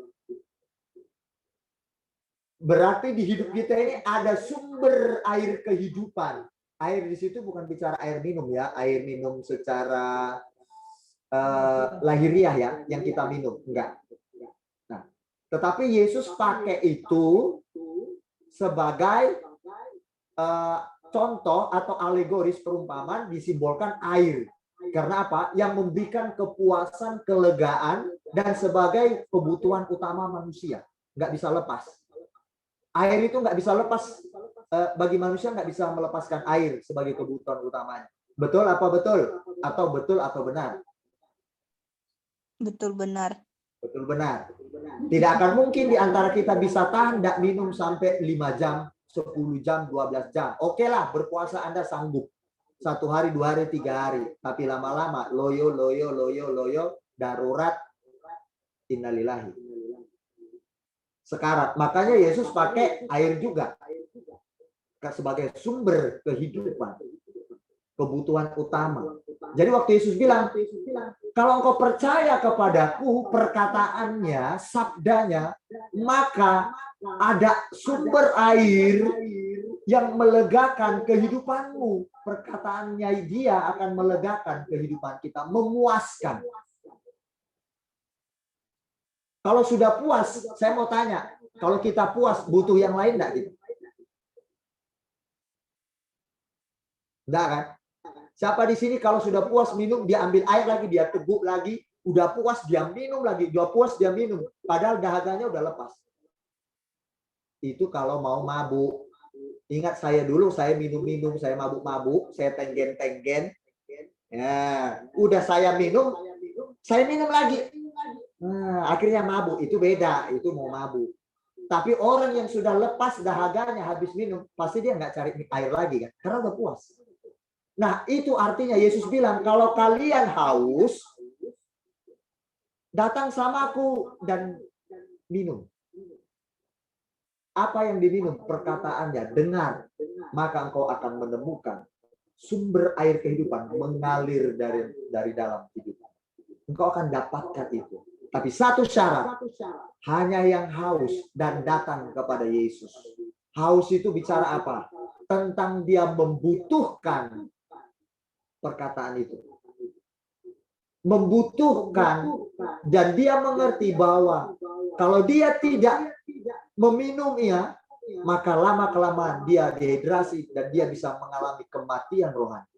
Berarti di hidup kita ini ada sumber air kehidupan. Air di situ bukan bicara air minum ya, air minum secara lahiriah ya, yang kita minum, enggak. Nah, tetapi Yesus pakai itu sebagai contoh atau alegoris perumpamaan, disimbolkan air. Karena apa? Yang memberikan kepuasan, kelegaan, dan sebagai kebutuhan utama manusia. Nggak bisa lepas. Air itu nggak bisa lepas. Bagi manusia nggak bisa melepaskan air sebagai kebutuhan utamanya. Betul apa betul? Atau betul atau benar? Betul benar. Betul benar. Tidak akan mungkin di antara kita bisa tahan tidak minum sampai 5 jam, 10 jam, 12 jam. Oke lah, berpuasa Anda sanggup. 1 hari, 2 hari, 3 hari. Tapi lama-lama, loyo, darurat, innalillahi. Sekarat. Makanya Yesus pakai air juga. Sebagai sumber kehidupan. Kebutuhan utama. Jadi waktu Yesus bilang, kalau engkau percaya kepadaku, perkataannya, sabdanya, maka ada sumber air yang melegakan kehidupanmu. Perkataannya dia akan melegakan kehidupan kita, memuaskan. Kalau sudah puas, saya mau tanya, kalau kita puas, butuh yang lain enggak gitu? Enggak kan? Siapa di sini kalau sudah puas minum, dia ambil air lagi, dia teguk lagi, Udah puas dia minum lagi, udah puas dia minum. Padahal dahaganya udah lepas. Itu kalau mau mabuk. Ingat saya dulu, saya minum-minum, saya mabuk-mabuk, saya tenggen-tenggen. Ya, udah saya minum lagi. Nah, akhirnya mabuk. Itu beda, itu mau mabuk. Tapi orang yang sudah lepas dahaganya habis minum, pasti dia nggak cari air lagi kan, karena udah puas. Nah, itu artinya Yesus bilang, kalau kalian haus, datang sama aku dan minum. Apa yang diminum? Perkataannya, dengar. Maka engkau akan menemukan sumber air kehidupan mengalir dari dalam hidup. Engkau akan dapatkan itu. Tapi satu syarat, hanya yang haus dan datang kepada Yesus. Haus itu bicara apa? Tentang dia membutuhkan perkataan itu. Membutuhkan, dan dia mengerti bahwa kalau dia tidak meminumnya, maka lama-kelamaan dia dehidrasi dan dia bisa mengalami kematian rohani.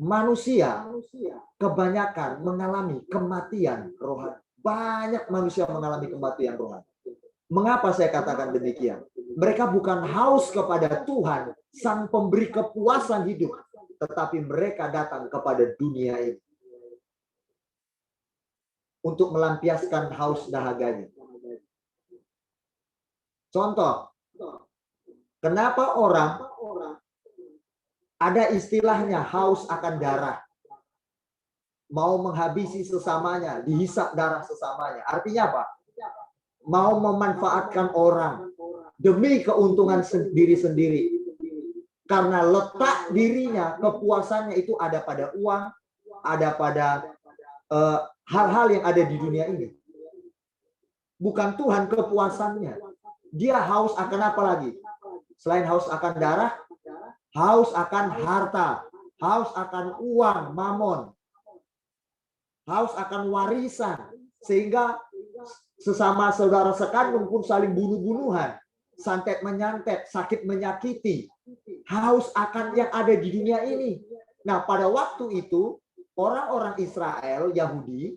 Manusia kebanyakan mengalami kematian rohani. Banyak manusia mengalami kematian rohani. Mengapa saya katakan demikian? Mereka bukan haus kepada Tuhan, Sang Pemberi kepuasan hidup, tetapi mereka datang kepada dunia ini untuk melampiaskan haus dahaganya. Contoh, kenapa orang ada istilahnya haus akan darah, mau menghabisi sesamanya, dihisap darah sesamanya. Artinya apa? Mau memanfaatkan orang demi keuntungan sendiri-sendiri. Karena letak dirinya, kepuasannya itu ada pada uang, ada pada hal-hal yang ada di dunia ini. Bukan Tuhan kepuasannya. Dia haus akan apa lagi? Selain haus akan darah, haus akan harta, haus akan uang, mamon, haus akan warisan, sehingga sesama saudara sekandung pun saling bunuh-bunuhan, santet menyantet, sakit menyakiti, haus akan yang ada di dunia ini. Nah, pada waktu itu orang-orang Israel Yahudi,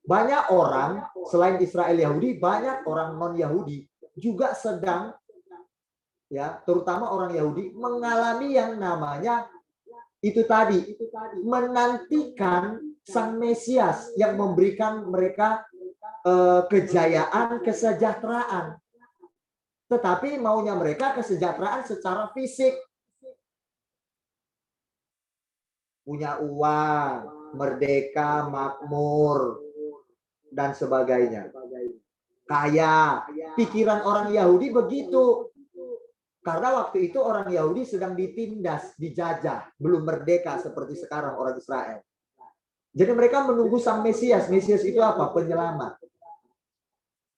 banyak orang selain Israel Yahudi, banyak orang non-Yahudi juga sedang, ya, terutama orang Yahudi mengalami yang namanya itu tadi, menantikan Sang Mesias yang memberikan mereka kejayaan, kesejahteraan. Tetapi maunya mereka kesejahteraan secara fisik. Punya uang, merdeka, makmur, dan sebagainya. Kaya. Pikiran orang Yahudi begitu. Karena waktu itu orang Yahudi sedang ditindas, dijajah, belum merdeka seperti sekarang orang Israel. Jadi mereka menunggu Sang Mesias. Mesias itu apa? Penyelamat.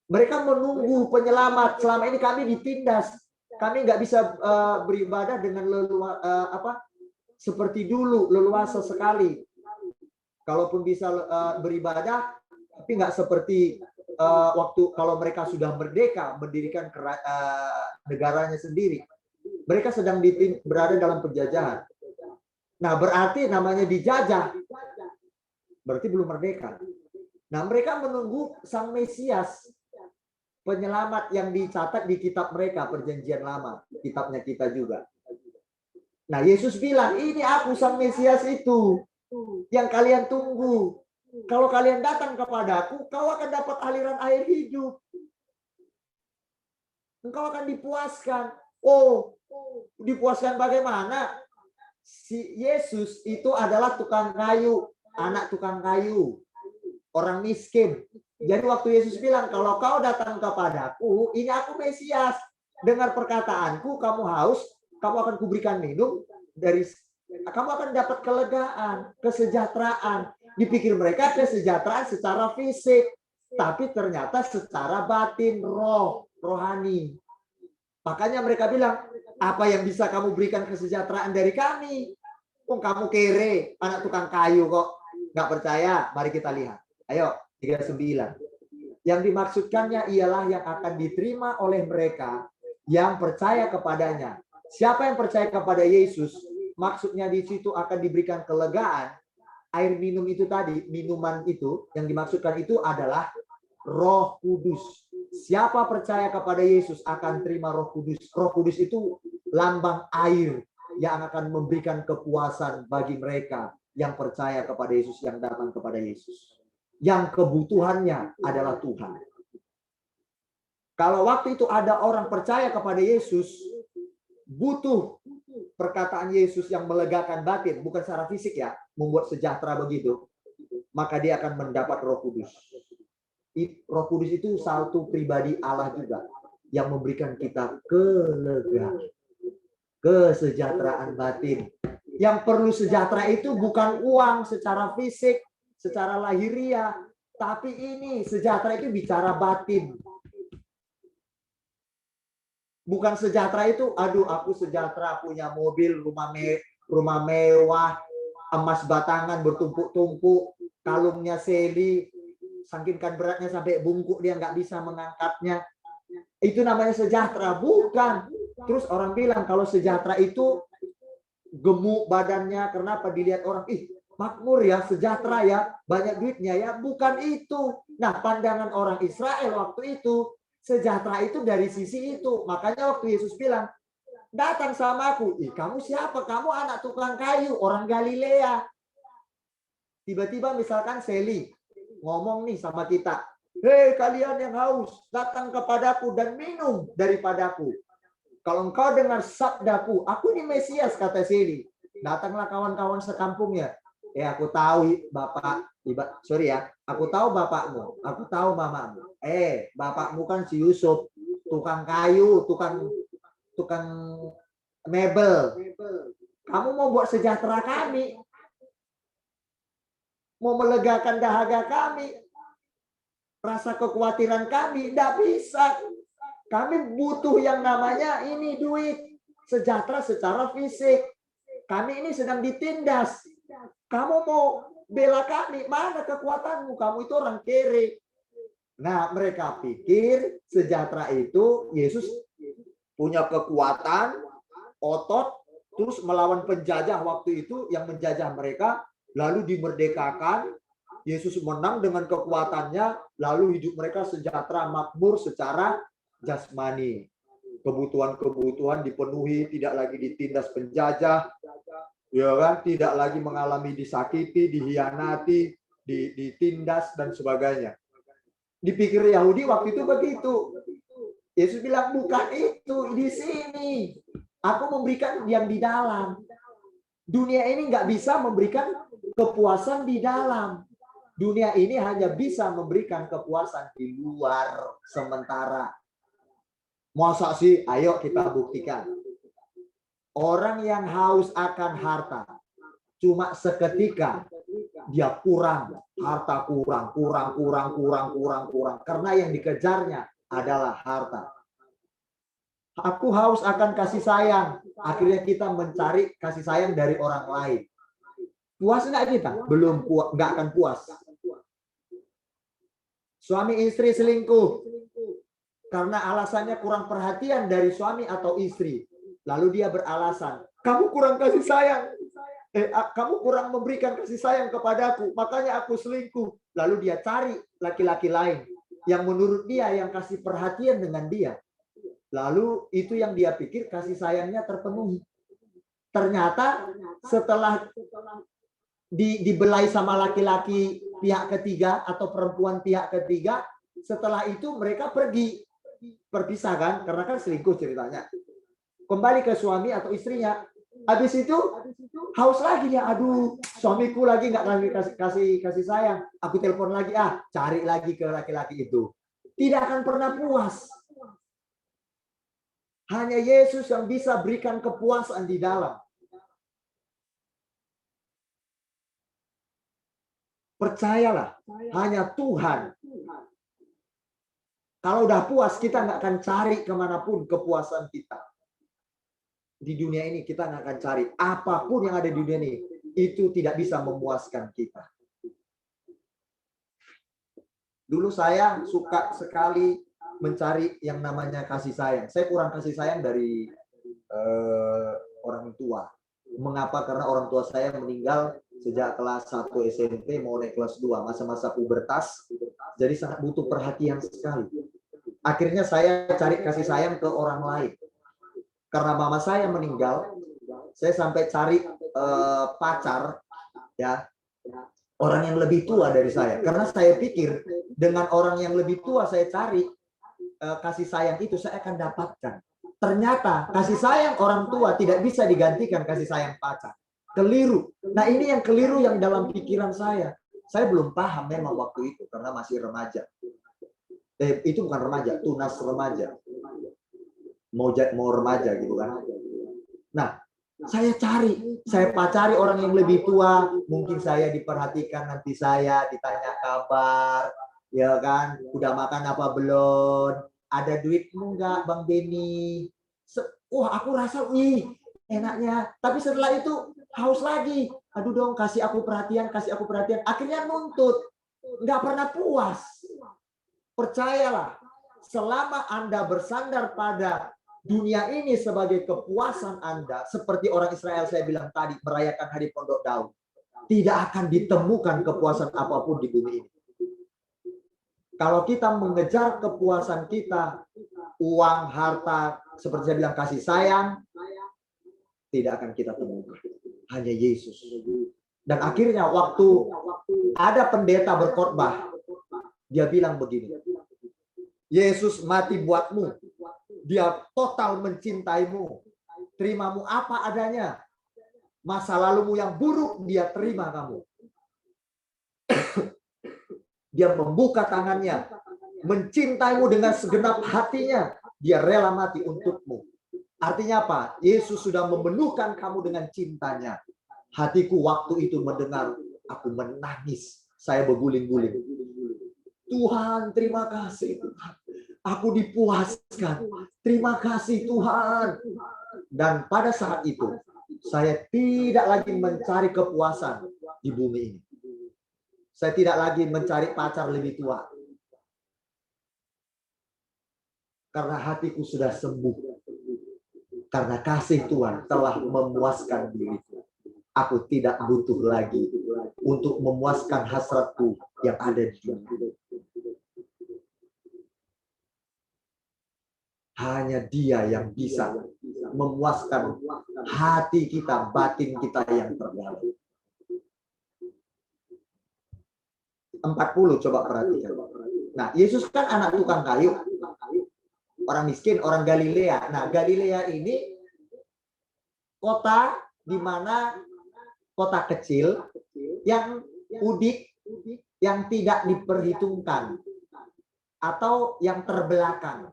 Mereka menunggu penyelamat. Selama ini kami ditindas. Kami nggak bisa beribadah dengan seperti dulu, leluasa sekali. Kalaupun bisa beribadah, tapi nggak seperti waktu kalau mereka sudah merdeka, mendirikan negaranya sendiri. Mereka sedang berada dalam penjajahan. Nah, berarti namanya dijajah, berarti belum merdeka. Nah, mereka menunggu Sang Mesias, penyelamat yang dicatat di kitab mereka, Perjanjian Lama, kitabnya kita juga. Nah, Yesus bilang, ini aku Sang Mesias itu yang kalian tunggu. Kalau kalian datang kepadaku, kau akan dapat aliran air hidup. Engkau akan dipuaskan. Oh, dipuaskan bagaimana? Si Yesus itu adalah tukang kayu, anak tukang kayu, orang miskin. Jadi waktu Yesus bilang, kalau kau datang kepadaku, ini aku Mesias. Dengar perkataanku, kamu haus, kamu akan kuberikan minum, kamu akan dapat kelegaan, kesejahteraan. Dipikir mereka kesejahteraan secara fisik, tapi ternyata secara batin, rohani. Makanya mereka bilang, apa yang bisa kamu berikan kesejahteraan dari kami? Kamu kere, anak tukang kayu kok. Nggak percaya? Mari kita lihat. Ayo. 39. Yang dimaksudkannya ialah yang akan diterima oleh mereka yang percaya kepadanya. Siapa yang percaya kepada Yesus, maksudnya di situ akan diberikan kelegaan, air minum itu tadi, minuman itu yang dimaksudkan itu adalah Roh Kudus. Siapa percaya kepada Yesus akan terima Roh Kudus. Roh Kudus itu lambang air yang akan memberikan kepuasan bagi mereka yang percaya kepada Yesus, yang datang kepada Yesus. Yang kebutuhannya adalah Tuhan. Kalau waktu itu ada orang percaya kepada Yesus, butuh perkataan Yesus yang melegakan batin, bukan secara fisik ya, membuat sejahtera begitu, maka dia akan mendapat Roh Kudus. Roh Kudus itu satu pribadi Allah juga yang memberikan kita kelegaan, kesejahteraan batin. Yang perlu sejahtera itu bukan uang secara fisik, secara lahiriah, tapi ini sejahtera itu bicara batin. Bukan sejahtera itu, aduh aku sejahtera punya mobil, rumah mewah, emas batangan bertumpuk-tumpuk, kalungnya Seli, saking beratnya sampai bungkuk dia nggak bisa mengangkatnya. Itu namanya sejahtera, bukan. Terus orang bilang kalau sejahtera itu gemuk badannya, kenapa dilihat orang, ih makmur ya, sejahtera ya, banyak duitnya ya, bukan itu. Nah, pandangan orang Israel waktu itu, sejahtera itu dari sisi itu. Makanya waktu Yesus bilang, datang sama aku. Ih, kamu siapa? Kamu anak tukang kayu, orang Galilea. Tiba-tiba misalkan Seli ngomong nih sama kita, hei kalian yang haus, datang kepadaku dan minum daripadaku. Kalau engkau dengar sabdaku, aku ini Mesias, kata Seli. Datanglah kawan-kawan sekampungnya. Aku tahu Bapak, aku tahu bapakmu, aku tahu mamamu. Bapakmu kan si Yusuf, tukang kayu, tukang mebel. Kamu mau buat sejahtera kami, mau melegakan dahaga kami, rasa kekhawatiran kami, tidak bisa. Kami butuh yang namanya ini duit, sejahtera secara fisik. Kami ini sedang ditindas. Kamu mau bela kami, mana kekuatanmu? Kamu itu orang kere. Nah, mereka pikir sejahtera itu Yesus punya kekuatan, otot, terus melawan penjajah waktu itu yang menjajah mereka, lalu dimerdekakan. Yesus menang dengan kekuatannya, lalu hidup mereka sejahtera, makmur secara jasmani. Kebutuhan-kebutuhan dipenuhi, tidak lagi ditindas penjajah, ya kan? Tidak lagi mengalami disakiti, dihianati, ditindas dan sebagainya. Dipikir Yahudi waktu itu begitu. Yesus bilang bukan itu, di sini. Aku memberikan yang di dalam. Dunia ini nggak bisa memberikan kepuasan di dalam. Dunia ini hanya bisa memberikan kepuasan di luar sementara. Masa sih? Ayo kita buktikan. Orang yang haus akan harta, cuma seketika dia kurang, harta kurang. Karena yang dikejarnya adalah harta. Aku haus akan kasih sayang. Akhirnya kita mencari kasih sayang dari orang lain. Puas enggak kita? Belum puas, enggak akan puas. Suami istri selingkuh karena alasannya kurang perhatian dari suami atau istri. Lalu dia beralasan, kamu kurang kasih sayang. Kamu kurang memberikan kasih sayang kepadaku, makanya aku selingkuh. Lalu dia cari laki-laki lain yang menurut dia yang kasih perhatian dengan dia. Lalu itu yang dia pikir kasih sayangnya terpenuhi. Ternyata setelah dibelai sama laki-laki pihak ketiga atau perempuan pihak ketiga, setelah itu mereka berpisah kan, karena kan selingkuh ceritanya. Kembali ke suami atau istrinya. Habis itu haus lagi dia, aduh suamiku lagi nggak kasih sayang. Aku telepon lagi, cari lagi ke laki-laki itu. Tidak akan pernah puas. Hanya Yesus yang bisa berikan kepuasan di dalam. Percayalah, hanya Tuhan. Kalau udah puas, kita nggak akan cari kemanapun kepuasan kita. Di dunia ini kita nggak akan cari. Apapun yang ada di dunia ini, itu tidak bisa memuaskan kita. Dulu saya suka sekali mencari yang namanya kasih sayang. Saya kurang kasih sayang dari orang tua. Mengapa? Karena orang tua saya meninggal sejak kelas 1 SMP mau naik kelas 2, masa-masa pubertas. Jadi sangat butuh perhatian sekali. Akhirnya saya cari kasih sayang ke orang lain. Karena mama saya meninggal, saya sampai cari pacar, ya, orang yang lebih tua dari saya. Karena saya pikir dengan orang yang lebih tua saya cari kasih sayang itu saya akan dapatkan. Ternyata kasih sayang orang tua tidak bisa digantikan kasih sayang pacar. Keliru. Nah, ini yang keliru yang dalam pikiran saya. Saya belum paham memang waktu itu karena masih remaja. Itu bukan remaja, tunas remaja. Mau remaja gitu kan. Nah, saya pacari orang yang lebih tua, mungkin saya diperhatikan, nanti saya ditanya kabar, ya kan, udah makan apa belum, ada duitmu enggak Bang Beni? Wah, aku rasa enaknya, tapi setelah itu haus lagi, aduh dong kasih aku perhatian, akhirnya nuntut, nggak pernah puas. Percayalah, selama Anda bersandar pada dunia ini sebagai kepuasan Anda, seperti orang Israel saya bilang tadi, merayakan hari Pondok Daun, tidak akan ditemukan kepuasan apapun di bumi ini. Kalau kita mengejar kepuasan kita, uang, harta, seperti saya bilang kasih sayang, tidak akan kita temukan. Hanya Yesus. Dan akhirnya waktu ada pendeta berkhotbah, dia bilang begini, Yesus mati buatmu. Dia total mencintaimu. Terimamu apa adanya. Masa lalumu yang buruk dia terima kamu. Dia membuka tangannya, mencintaimu dengan segenap hatinya. Dia rela mati untukmu. Artinya apa? Yesus sudah memenuhkan kamu dengan cintanya. Hatiku waktu itu mendengar, aku menangis. Saya berguling-guling. Tuhan, terima kasih Tuhan. Aku dipuaskan. Terima kasih Tuhan. Dan pada saat itu, saya tidak lagi mencari kepuasan di bumi ini. Saya tidak lagi mencari pacar lebih tua. Karena hatiku sudah sembuh. Karena kasih Tuhan telah memuaskan diriku. Aku tidak butuh lagi untuk memuaskan hasratku yang ada di dunia. Hanya Dia yang bisa memuaskan hati kita, batin kita yang terdalam. 40 coba perhatikan. Nah, Yesus kan anak tukang kayu. Orang miskin, orang Galilea. Nah, Galilea ini kota di mana kota kecil yang udik, yang tidak diperhitungkan atau yang terbelakang.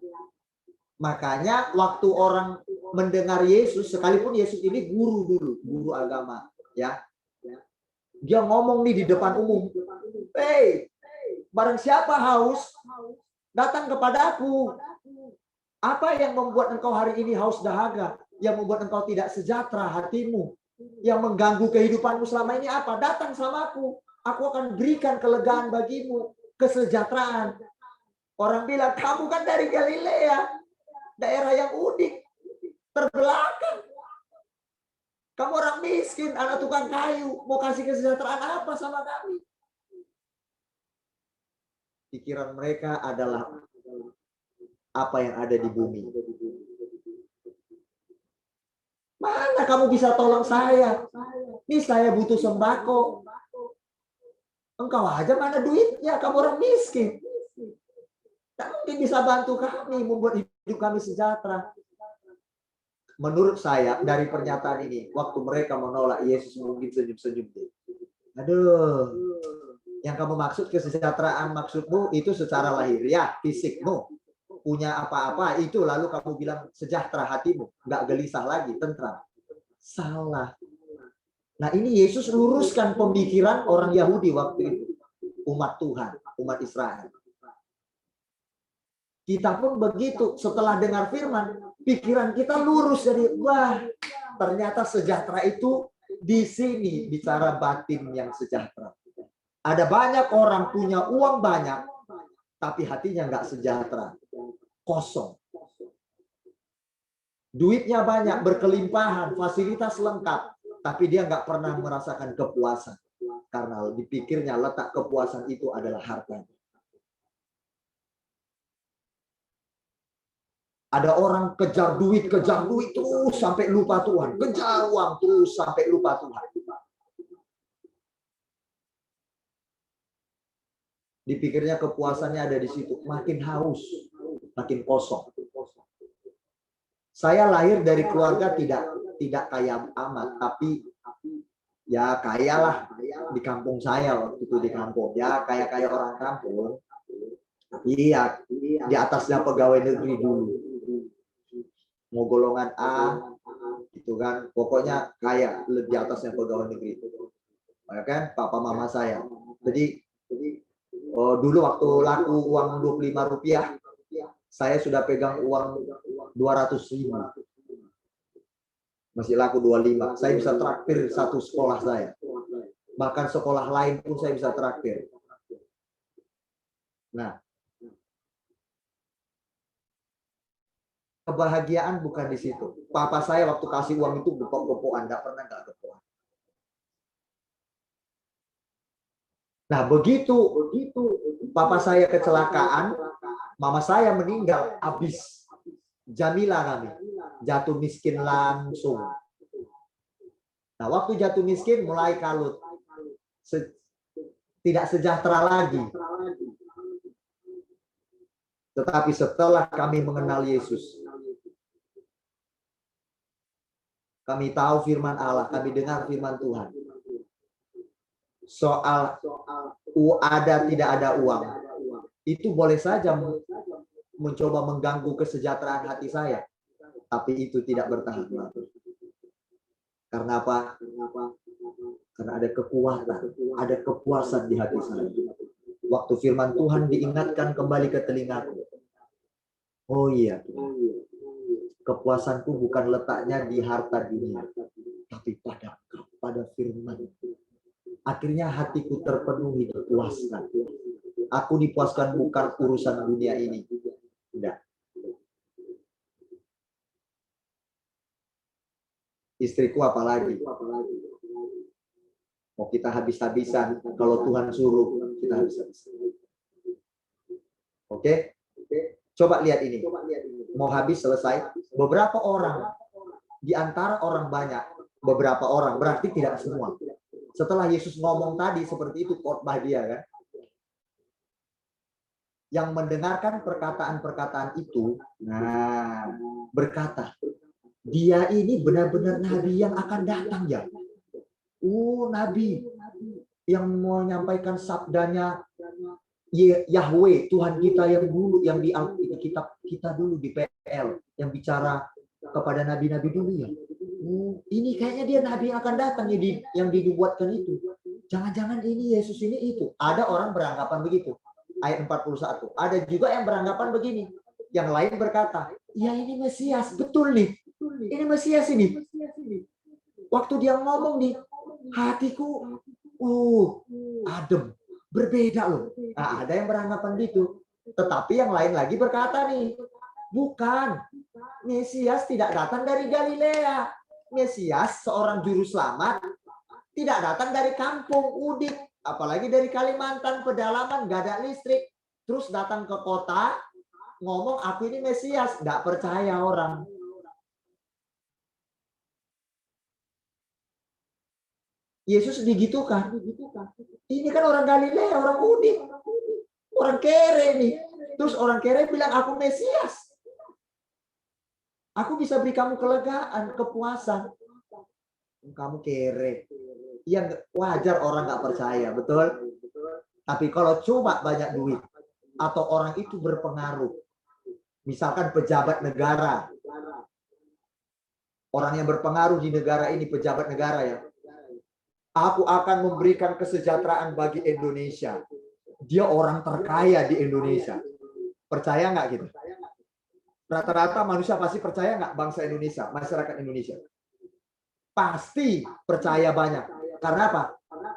Makanya waktu orang mendengar Yesus, sekalipun Yesus ini guru agama, ya. Dia ngomong nih di depan umum, "Hei, barang siapa haus, datang kepada aku. Apa yang membuat engkau hari ini haus dahaga? Yang membuat engkau tidak sejahtera hatimu? Yang mengganggu kehidupanmu selama ini apa? Datang sama aku. Aku akan berikan kelegaan bagimu, kesejahteraan." Orang bilang, kamu kan dari Galilea, daerah yang udik, terbelakang. Kamu orang miskin, anak tukang kayu, mau kasih kesejahteraan apa sama kami? Pikiran mereka adalah apa yang ada di bumi. Mana kamu bisa tolong saya? Nih saya butuh sembako. Engkau aja mana duitnya, kamu orang miskin. Tak mungkin bisa bantu kami, membuat hidup kami sejahtera. Menurut saya, dari pernyataan ini, waktu mereka menolak Yesus mungkin senyum-senyum. Aduh, yang kamu maksud kesejahteraan maksudmu itu secara lahiriah, fisikmu. Punya apa-apa, itu lalu kamu bilang sejahtera hatimu. Nggak gelisah lagi, tentram. Salah. Nah, ini Yesus luruskan pemikiran orang Yahudi waktu itu. Umat Tuhan, umat Israel. Kita pun begitu, setelah dengar firman, pikiran kita lurus jadi, wah, ternyata sejahtera itu di sini bicara batin yang sejahtera. Ada banyak orang punya uang banyak, tapi hatinya nggak sejahtera, kosong. Duitnya banyak, berkelimpahan, fasilitas lengkap, tapi dia nggak pernah merasakan kepuasan. Karena dipikirnya letak kepuasan itu adalah harta. Ada orang kejar duit terus sampai lupa Tuhan. Kejar uang terus sampai lupa Tuhan. Dipikirnya kepuasannya ada di situ. Makin haus, makin kosong. Saya lahir dari keluarga tidak kaya amat, tapi ya kaya lah di kampung saya waktu itu di kampung. Ya kaya orang kampung. Iya, di atasnya pegawai negeri dulu. Mau golongan A, gitu kan. Pokoknya kaya lebih atasnya pegawai negeri. Ya kan, papa mama saya. Jadi dulu waktu laku uang 25 rupiah, saya sudah pegang uang 200.000. Masih laku 25. Saya bisa traktir satu sekolah saya. Bahkan sekolah lain pun saya bisa traktir. Nah, kebahagiaan bukan di situ. Papa saya waktu kasih uang itu gepok-gepokan, enggak pernah enggak gepokan. Nah, begitu papa saya kecelakaan, mama saya meninggal, habis. Jamila kami. Jatuh miskin langsung. Nah, waktu jatuh miskin mulai kalut. Tidak sejahtera lagi. Tetapi setelah kami mengenal Yesus, kami tahu firman Allah, kami dengar firman Tuhan. Soal ada tidak ada uang, itu boleh saja mencoba mengganggu kesejahteraan hati saya. Tapi itu tidak bertahan lama. Karena apa? Karena ada kekuatan, ada kepuasan di hati saya. Waktu firman Tuhan diingatkan kembali ke telingaku. Oh iya, kepuasanku bukan letaknya di harta dunia, tapi pada firman. Akhirnya hatiku terpenuhi kepuasan. Aku dipuaskan bukan urusan dunia ini. Tidak. Istriku apalagi. Mau kita habis-habisan, kalau Tuhan suruh, kita habis-habisan. Oke? Coba lihat ini. Mau habis selesai. Beberapa orang, di antara orang banyak, beberapa orang, berarti tidak semua. Setelah Yesus ngomong tadi seperti itu, khotbah dia kan. Yang mendengarkan perkataan-perkataan itu, nah, berkata, dia ini benar-benar nabi yang akan datang ya. Nabi yang menyampaikan sabdanya Yahweh, Tuhan kita yang dulu, yang di kitab kita dulu di PL, yang bicara kepada nabi-nabi dulu ya. Ini kayaknya dia nabi yang akan datang yang dibuatkan itu. Jangan-jangan ini Yesus ini itu. Ada orang beranggapan begitu. Ayat 41. Ada juga yang beranggapan begini. Yang lain berkata, ya ini Mesias, betul nih. Ini Mesias ini. Waktu dia ngomong nih, hatiku adem, berbeda loh. Nah, ada yang beranggapan gitu. Tetapi yang lain lagi berkata nih, bukan. Mesias tidak datang dari Galilea. Mesias seorang juru selamat tidak datang dari kampung Udik, apalagi dari Kalimantan pedalaman nggak ada listrik, terus datang ke kota ngomong aku ini Mesias, nggak percaya orang. Yesus digitukan. Ini kan orang Galilea, orang Udik, orang kere nih. Terus orang kere bilang aku Mesias. Aku bisa beri kamu kelegaan, kepuasan. Kamu kere. Yang wajar orang nggak percaya, betul? Tapi kalau coba banyak duit atau orang itu berpengaruh, misalkan pejabat negara, orang yang berpengaruh di negara ini pejabat negara ya, aku akan memberikan kesejahteraan bagi Indonesia. Dia orang terkaya di Indonesia. Percaya nggak gitu? Rata-rata manusia pasti percaya nggak bangsa Indonesia, masyarakat Indonesia? Pasti percaya banyak. Karena apa?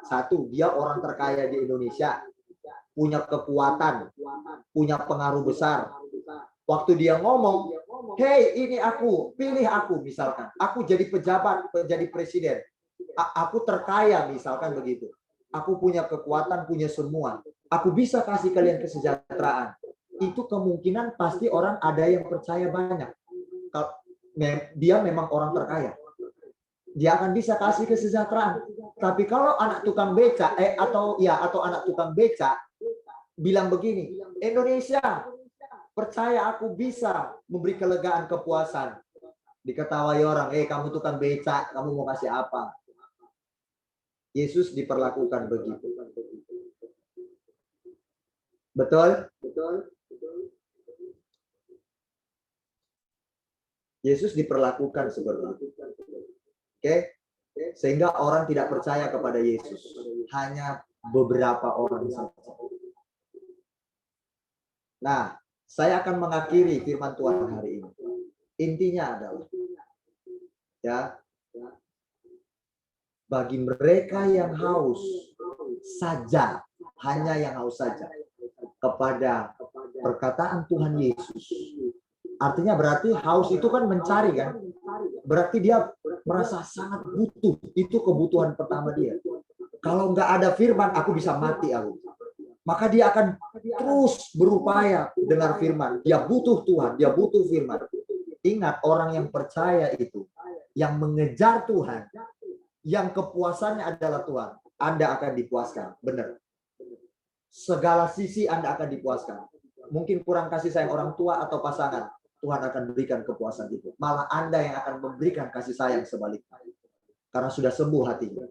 Satu, dia orang terkaya di Indonesia, punya kekuatan, punya pengaruh besar. Waktu dia ngomong, hey ini aku, pilih aku misalkan. Aku jadi pejabat, jadi presiden. Aku terkaya misalkan begitu. Aku punya kekuatan, punya semua. Aku bisa kasih kalian kesejahteraan. Itu kemungkinan pasti orang ada yang percaya banyak. Kalau dia memang orang terkaya, dia akan bisa kasih kesejahteraan. Tapi kalau anak tukang beca atau anak tukang beca bilang begini, Indonesia, percaya aku bisa memberi kelegaan, kepuasan. Diketawai orang, kamu tukang beca, kamu mau kasih apa? Yesus diperlakukan begitu. Betul? Yesus diperlakukan seperti itu. Oke? Sehingga orang tidak percaya kepada Yesus. Hanya beberapa orang saja. Nah, saya akan mengakhiri firman Tuhan hari ini. Intinya adalah bagi mereka yang haus saja, hanya yang haus saja kepada perkataan Tuhan Yesus. Artinya berarti haus itu kan mencari kan? Berarti dia merasa sangat butuh. Itu kebutuhan pertama dia. Kalau nggak ada firman, aku bisa mati aku. Maka dia akan terus berupaya dengar firman. Dia butuh Tuhan, dia butuh firman. Ingat, orang yang percaya itu, yang mengejar Tuhan, yang kepuasannya adalah Tuhan, Anda akan dipuaskan. Benar. Segala sisi Anda akan dipuaskan. Mungkin kurang kasih sayang orang tua atau pasangan, Tuhan akan berikan kepuasan itu. Malah Anda yang akan memberikan kasih sayang sebaliknya. Karena sudah sembuh hatinya.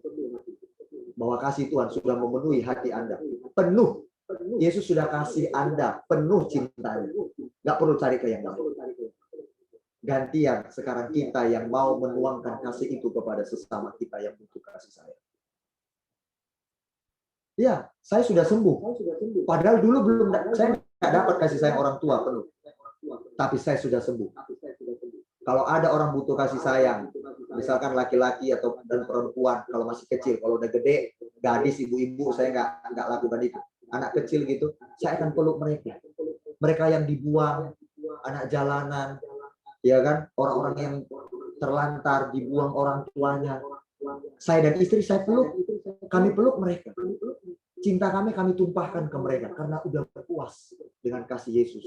Bahwa kasih Tuhan sudah memenuhi hati Anda. Penuh. Yesus sudah kasih Anda penuh cintanya. Nggak perlu cari ke yang lain. Gantian sekarang kita yang mau menuangkan kasih itu kepada sesama kita yang butuh kasih sayang. Ya, saya sudah sembuh. Padahal dulu saya nggak dapat kasih sayang orang tua penuh. Tapi saya sudah sembuh. Kalau ada orang butuh kasih sayang, misalkan laki-laki atau dan perempuan, kalau masih kecil, kalau udah gede, gadis, ibu-ibu, saya nggak lakukan itu. Anak kecil gitu, saya akan peluk mereka. Mereka yang dibuang, anak jalanan, ya kan, orang-orang yang terlantar, dibuang orang tuanya. Saya dan istri saya peluk, kami peluk mereka. Cinta kami tumpahkan ke mereka karena udah puas dengan kasih Yesus.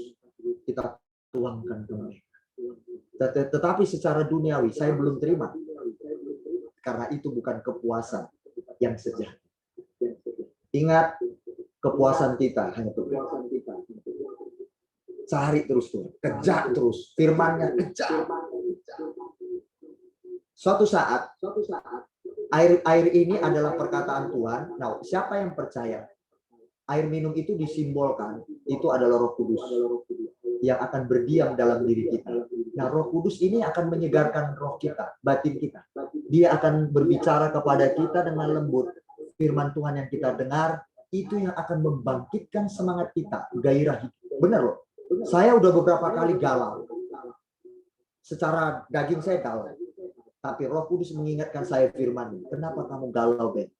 Kita tuangkan ke mereka. Tetapi secara duniawi saya belum terima. Karena itu bukan kepuasan yang sejati. Ingat, kepuasan kita hanya Tuhan. Cari terus Tuhan, kejar terus, firman-Nya kejar. Suatu saat air ini adalah perkataan Tuhan. Nah, siapa yang percaya? Air minum itu disimbolkan, itu adalah Roh Kudus yang akan berdiam dalam diri kita. Nah, Roh Kudus ini akan menyegarkan roh kita, batin kita. Dia akan berbicara kepada kita dengan lembut. Firman Tuhan yang kita dengar, itu yang akan membangkitkan semangat kita, gairah hidup. Benar loh. Saya udah beberapa kali galau. Secara daging saya galau. Tapi Roh Kudus mengingatkan saya firman. Kenapa kamu galau, Ben?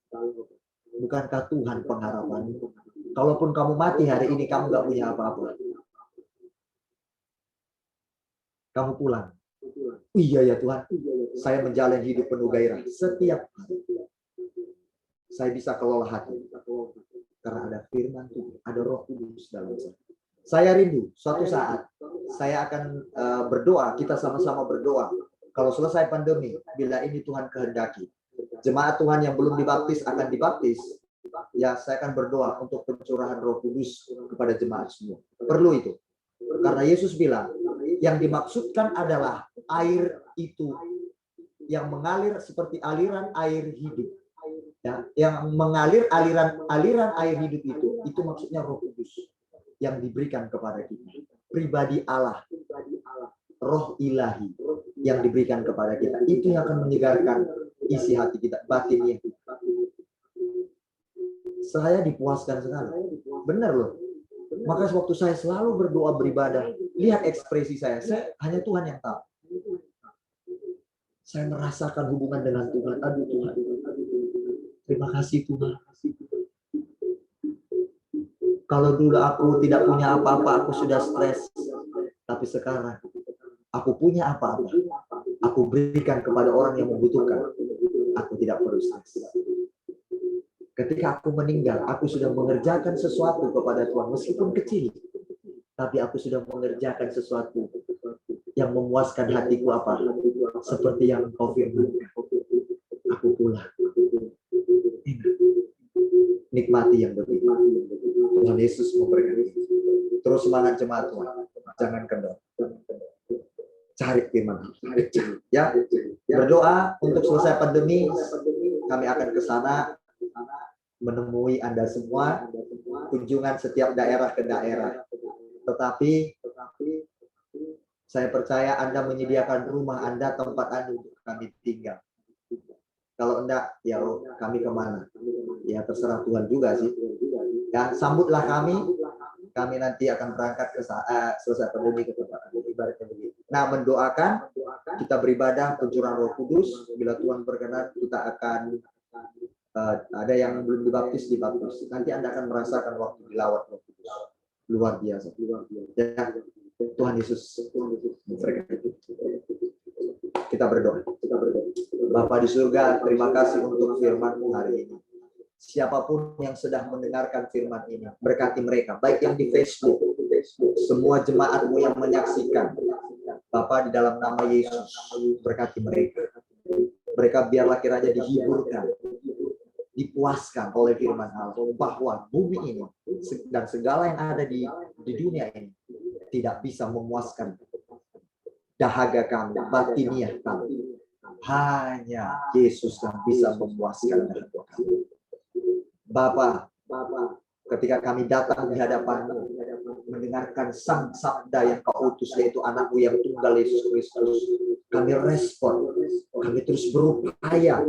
Bukankah Tuhan pengharapanmu? Kalaupun kamu mati hari ini, kamu gak punya apa-apa. Kamu pulang. Iya ya Tuhan. Saya menjalani hidup penuh gairah. Setiap hari. Saya bisa kelola hati. Karena ada firman Tuhan. Ada Roh Kudus dalam saya. Saya rindu suatu saat saya akan berdoa, kita sama-sama berdoa. Kalau selesai pandemi, bila ini Tuhan kehendaki, jemaat Tuhan yang belum dibaptis akan dibaptis. Ya, saya akan berdoa untuk pencurahan Roh Kudus kepada jemaat semua. Perlu itu. Karena Yesus bilang, yang dimaksudkan adalah air itu yang mengalir seperti aliran air hidup. Ya, yang mengalir aliran air hidup itu maksudnya Roh Kudus yang diberikan kepada kita. Pribadi Allah, Roh Ilahi yang diberikan kepada kita. Itu yang akan menyegarkan isi hati kita, batinnya. Saya dipuaskan sekali. Benar loh. Maka waktu saya selalu berdoa beribadah, lihat ekspresi saya hanya Tuhan yang tahu. Saya merasakan hubungan dengan Tuhan. Aduh Tuhan. Terima kasih Tuhan. Kalau dulu aku tidak punya apa-apa, aku sudah stres. Tapi sekarang, aku punya apa-apa. Aku berikan kepada orang yang membutuhkan. aku tidak frustasi. Ketika aku meninggal, aku sudah mengerjakan sesuatu kepada Tuhan, meskipun kecil. Tapi aku sudah mengerjakan sesuatu yang memuaskan hatiku apa? Seperti yang Kau firmankan. Aku pulang. Nikmati yang begitu. Tuhan Yesus memberkati. Terus semangat jemaat Tuhan. Jangan kendor. Cari firman. Ya, berdoa untuk selesai pandemi. Kami akan ke sana menemui Anda semua, kunjungan setiap daerah ke daerah. Tetapi saya percaya Anda menyediakan rumah Anda, tempat Anda untuk kami tinggal. Kalau enggak, ya kami kemana? Ya terserah Tuhan juga sih. Dan sambutlah kami. Kami nanti akan berangkat ke selesai pandemi ke tempat Anda. Ibaratnya begitu. Nah, mendoakan, kita beribadah pencurahan Roh Kudus. Bila Tuhan berkenan, kita akan ada yang belum dibaptis. Nanti Anda akan merasakan waktu dilawat Roh Kudus. Luar biasa. Ya, Tuhan Yesus memberkati. Kita berdoa. Bapa di surga, terima kasih untuk firman-Mu hari ini. Siapapun yang sedang mendengarkan firman ini, berkati mereka, baik yang di Facebook, semua jemaat-Mu yang menyaksikan. Bapa, di dalam nama Yesus, berkati mereka. Mereka biarlah kiranya dihiburkan, dipuaskan oleh firman Allah, bahwa bumi ini dan segala yang ada di dunia ini tidak bisa memuaskan dahaga kami, batiniah kami. Hanya Yesus yang bisa memuaskan dahaga kami. Bapa, ketika kami datang di hadapan-Mu, mendengarkan sang sabda yang Kau utus, yaitu anak-Mu yang tunggal Yesus Kristus, kami respon, kami terus berupaya,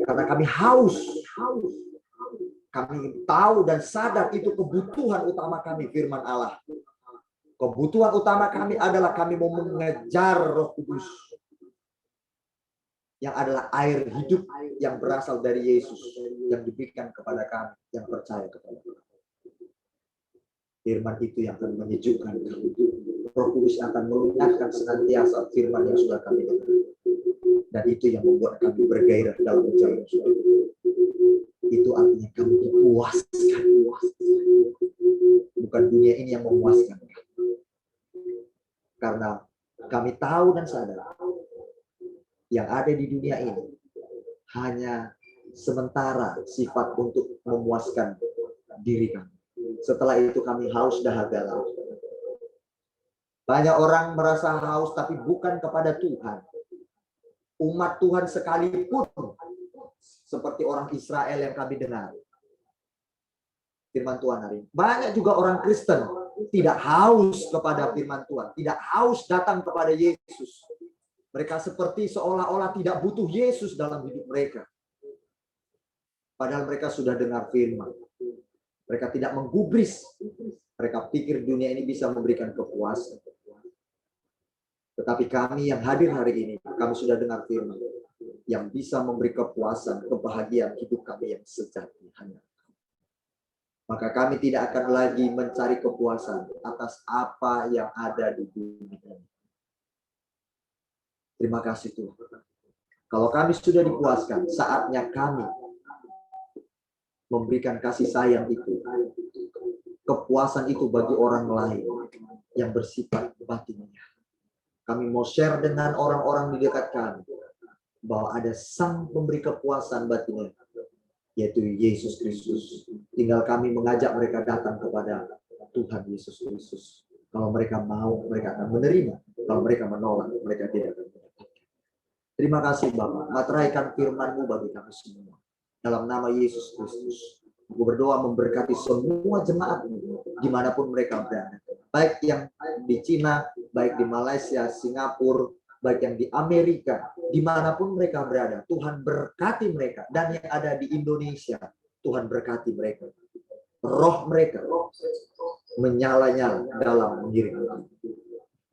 karena kami haus. Kami tahu dan sadar itu kebutuhan utama kami, firman Allah. Kebutuhan utama kami adalah kami mau mengejar Roh Kudus, yang adalah air hidup yang berasal dari Yesus, yang diberikan kepada kami yang percaya kepada Tuhan. Firman itu yang akan menyejukkan kami. Roh Kudus akan mengingatkan senantiasa firman yang sudah kami dengar. Dan itu yang membuat kami bergairah dalam menjalani hidup. Itu artinya kami dipuaskan. Bukan dunia ini yang memuaskan. Karena kami tahu dan sadar yang ada di dunia ini hanya sementara sifat untuk memuaskan diri kami. Setelah itu kami haus dahaga lagi. Banyak orang merasa haus tapi bukan kepada Tuhan. Umat Tuhan sekalipun seperti orang Israel yang kami dengar. Firman Tuhan hari ini. Banyak juga orang Kristen tidak haus kepada firman Tuhan. Tidak haus datang kepada Yesus. Mereka seperti seolah-olah tidak butuh Yesus dalam hidup mereka. Padahal mereka sudah dengar firman. Mereka tidak menggubris. Mereka pikir dunia ini bisa memberikan kepuasan. Tetapi kami yang hadir hari ini, kami sudah dengar firman. Yang bisa memberi kepuasan, kebahagiaan hidup kami yang sejati. Hanya. Maka kami tidak akan lagi mencari kepuasan atas apa yang ada di dunia ini. Terima kasih Tuhan. Kalau kami sudah dipuaskan, saatnya kami memberikan kasih sayang itu, kepuasan itu bagi orang lain yang bersifat batinnya. Kami mau share dengan orang-orang di dekat kami bahwa ada sang pemberi kepuasan batinnya, yaitu Yesus Kristus. Tinggal kami mengajak mereka datang kepada Tuhan Yesus Kristus. Kalau mereka mau, mereka akan menerima. Kalau mereka menolak, mereka tidak akan mendapatkan. Terima kasih Bapak. Materaikan firman-Mu bagi kami semua. Dalam nama Yesus Kristus. Aku berdoa memberkati semua jemaat-Mu dimanapun mereka berada. Baik yang di Cina, baik di Malaysia, Singapura, baik yang di Amerika, dimanapun mereka berada. Tuhan berkati mereka. Dan yang ada di Indonesia, Tuhan berkati mereka. Roh mereka menyala-nyala dalam mengiring.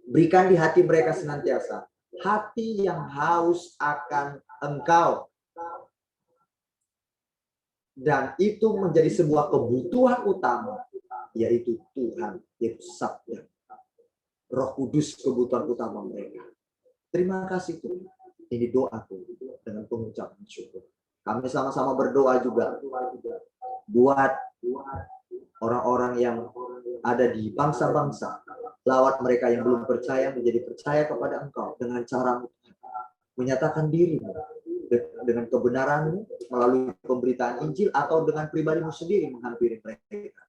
Berikan di hati mereka senantiasa hati yang haus akan Engkau. Dan itu menjadi sebuah kebutuhan utama, yaitu Tuhan, yaitu Sabda. Roh Kudus kebutuhan utama mereka. Terima kasih Tuhan. Ini doaku dengan dan pengucapan syukur. Kami sama-sama berdoa juga buat orang-orang yang ada di bangsa-bangsa, lawat mereka yang belum percaya menjadi percaya kepada Engkau dengan cara menyatakan diri dengan kebenaranmu melalui pemberitaan Injil atau dengan pribadimu sendiri menghampiri mereka.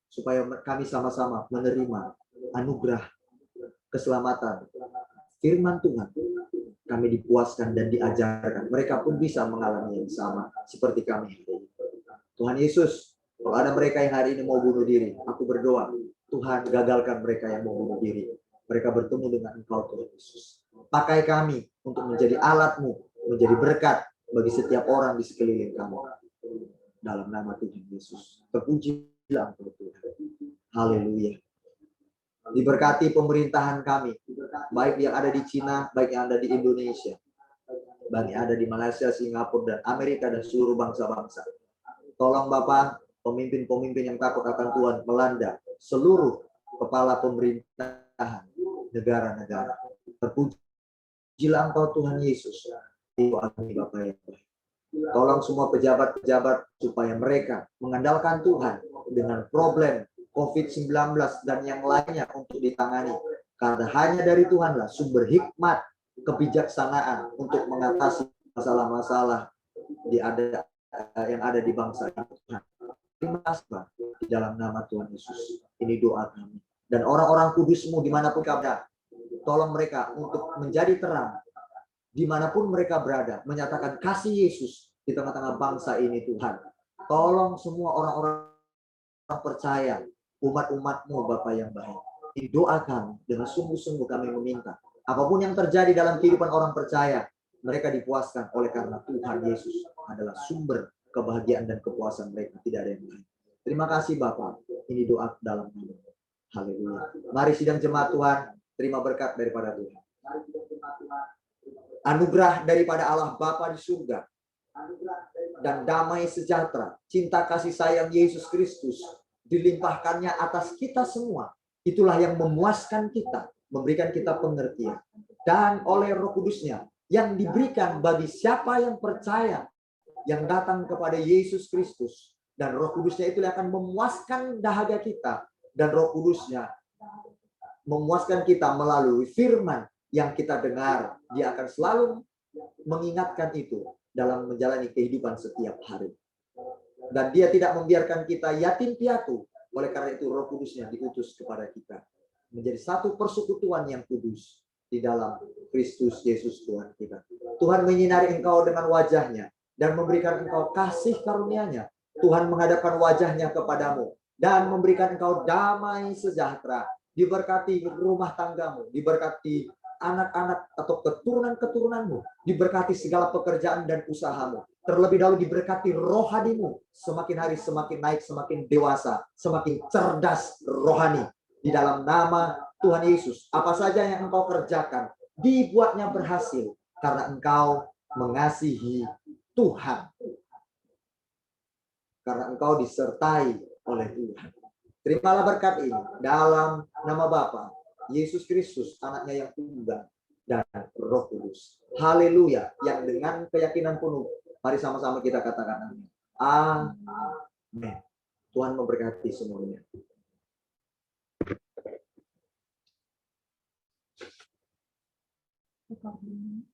Supaya kami sama-sama menerima anugerah keselamatan firman Tuhan. Kami dipuaskan dan diajarkan. Mereka pun bisa mengalami yang sama seperti kami. Tuhan Yesus, kalau ada mereka yang hari ini mau bunuh diri, aku berdoa, Tuhan gagalkan mereka yang mau bunuh diri. Mereka bertemu dengan Engkau, Tuhan Yesus. Pakai kami untuk menjadi alat-Mu, menjadi berkat bagi setiap orang di sekeliling kami. Dalam nama Tuhan Yesus. Terpujilah Engkau, Tuhan. Haleluya. Diberkati pemerintahan kami, baik yang ada di Cina, baik yang ada di Indonesia, baik yang ada di Malaysia, Singapura, dan Amerika, dan seluruh bangsa-bangsa. Tolong Bapak, pemimpin-pemimpin yang takut akan Tuhan melanda seluruh kepala pemerintahan negara-negara. Terpujilah Engkau Tuhan Yesus. Doa kami Bapak yang baik. Tolong semua pejabat-pejabat supaya mereka mengandalkan Tuhan dengan problem COVID-19 dan yang lainnya untuk ditangani. Karena hanya dari Tuhanlah sumber hikmat, kebijaksanaan untuk mengatasi masalah-masalah yang ada di bangsa ini. Terima kasih Pak, di dalam nama Tuhan Yesus. Ini doa kami. Dan orang-orang kudus-Mu dimanapun berada, tolong mereka untuk menjadi terang dimanapun mereka berada, menyatakan kasih Yesus di tengah-tengah bangsa ini Tuhan. Tolong semua orang-orang percaya, umat-umat-Mu Bapa yang baik. Ini doa kami, dengan sungguh-sungguh kami meminta. Apapun yang terjadi dalam kehidupan orang percaya, mereka dipuaskan oleh karena Tuhan Yesus adalah sumber kebahagiaan dan kepuasan mereka. Tidak ada yang lain. Terima kasih Bapak. Ini doa dalam nama. Haleluya. Mari sidang jemaat Tuhan, terima berkat daripada Tuhan. Anugerah daripada Allah Bapa di surga dan damai sejahtera, cinta kasih sayang Yesus Kristus dilimpahkannya atas kita semua. Itulah yang memuaskan kita, memberikan kita pengertian. Dan oleh Roh Kudus-Nya yang diberikan bagi siapa yang percaya, yang datang kepada Yesus Kristus. Dan Roh Kudus-Nya itulah akan memuaskan dahaga kita. Dan Roh Kudus-Nya memuaskan kita melalui firman yang kita dengar. Dia akan selalu mengingatkan itu dalam menjalani kehidupan setiap hari. Dan Dia tidak membiarkan kita yatim piatu. Oleh karena itu Roh Kudus-Nya diutus kepada kita menjadi satu persekutuan yang kudus di dalam Kristus Yesus Tuhan kita. Tuhan menyinari engkau dengan wajah-Nya dan memberikan engkau kasih karunia-Nya. Tuhan menghadapkan wajah-Nya kepadamu dan memberikan engkau damai sejahtera. Diberkati rumah tanggamu, diberkati anak-anak atau keturunan-keturunanmu, diberkati segala pekerjaan dan usahamu. Terlebih dahulu diberkati rohanimu, semakin hari semakin naik, semakin dewasa, semakin cerdas rohani. Di dalam nama Tuhan Yesus, apa saja yang engkau kerjakan, dibuatnya berhasil, karena engkau mengasihi Tuhan. Karena engkau disertai oleh Tuhan. Terimalah berkat ini dalam nama Bapa Yesus Kristus, anaknya yang tunggal, dan Roh Kudus. Haleluya. Yang dengan keyakinan penuh, mari sama-sama kita katakan amin. Amin. Tuhan memberkati semuanya. Thank you.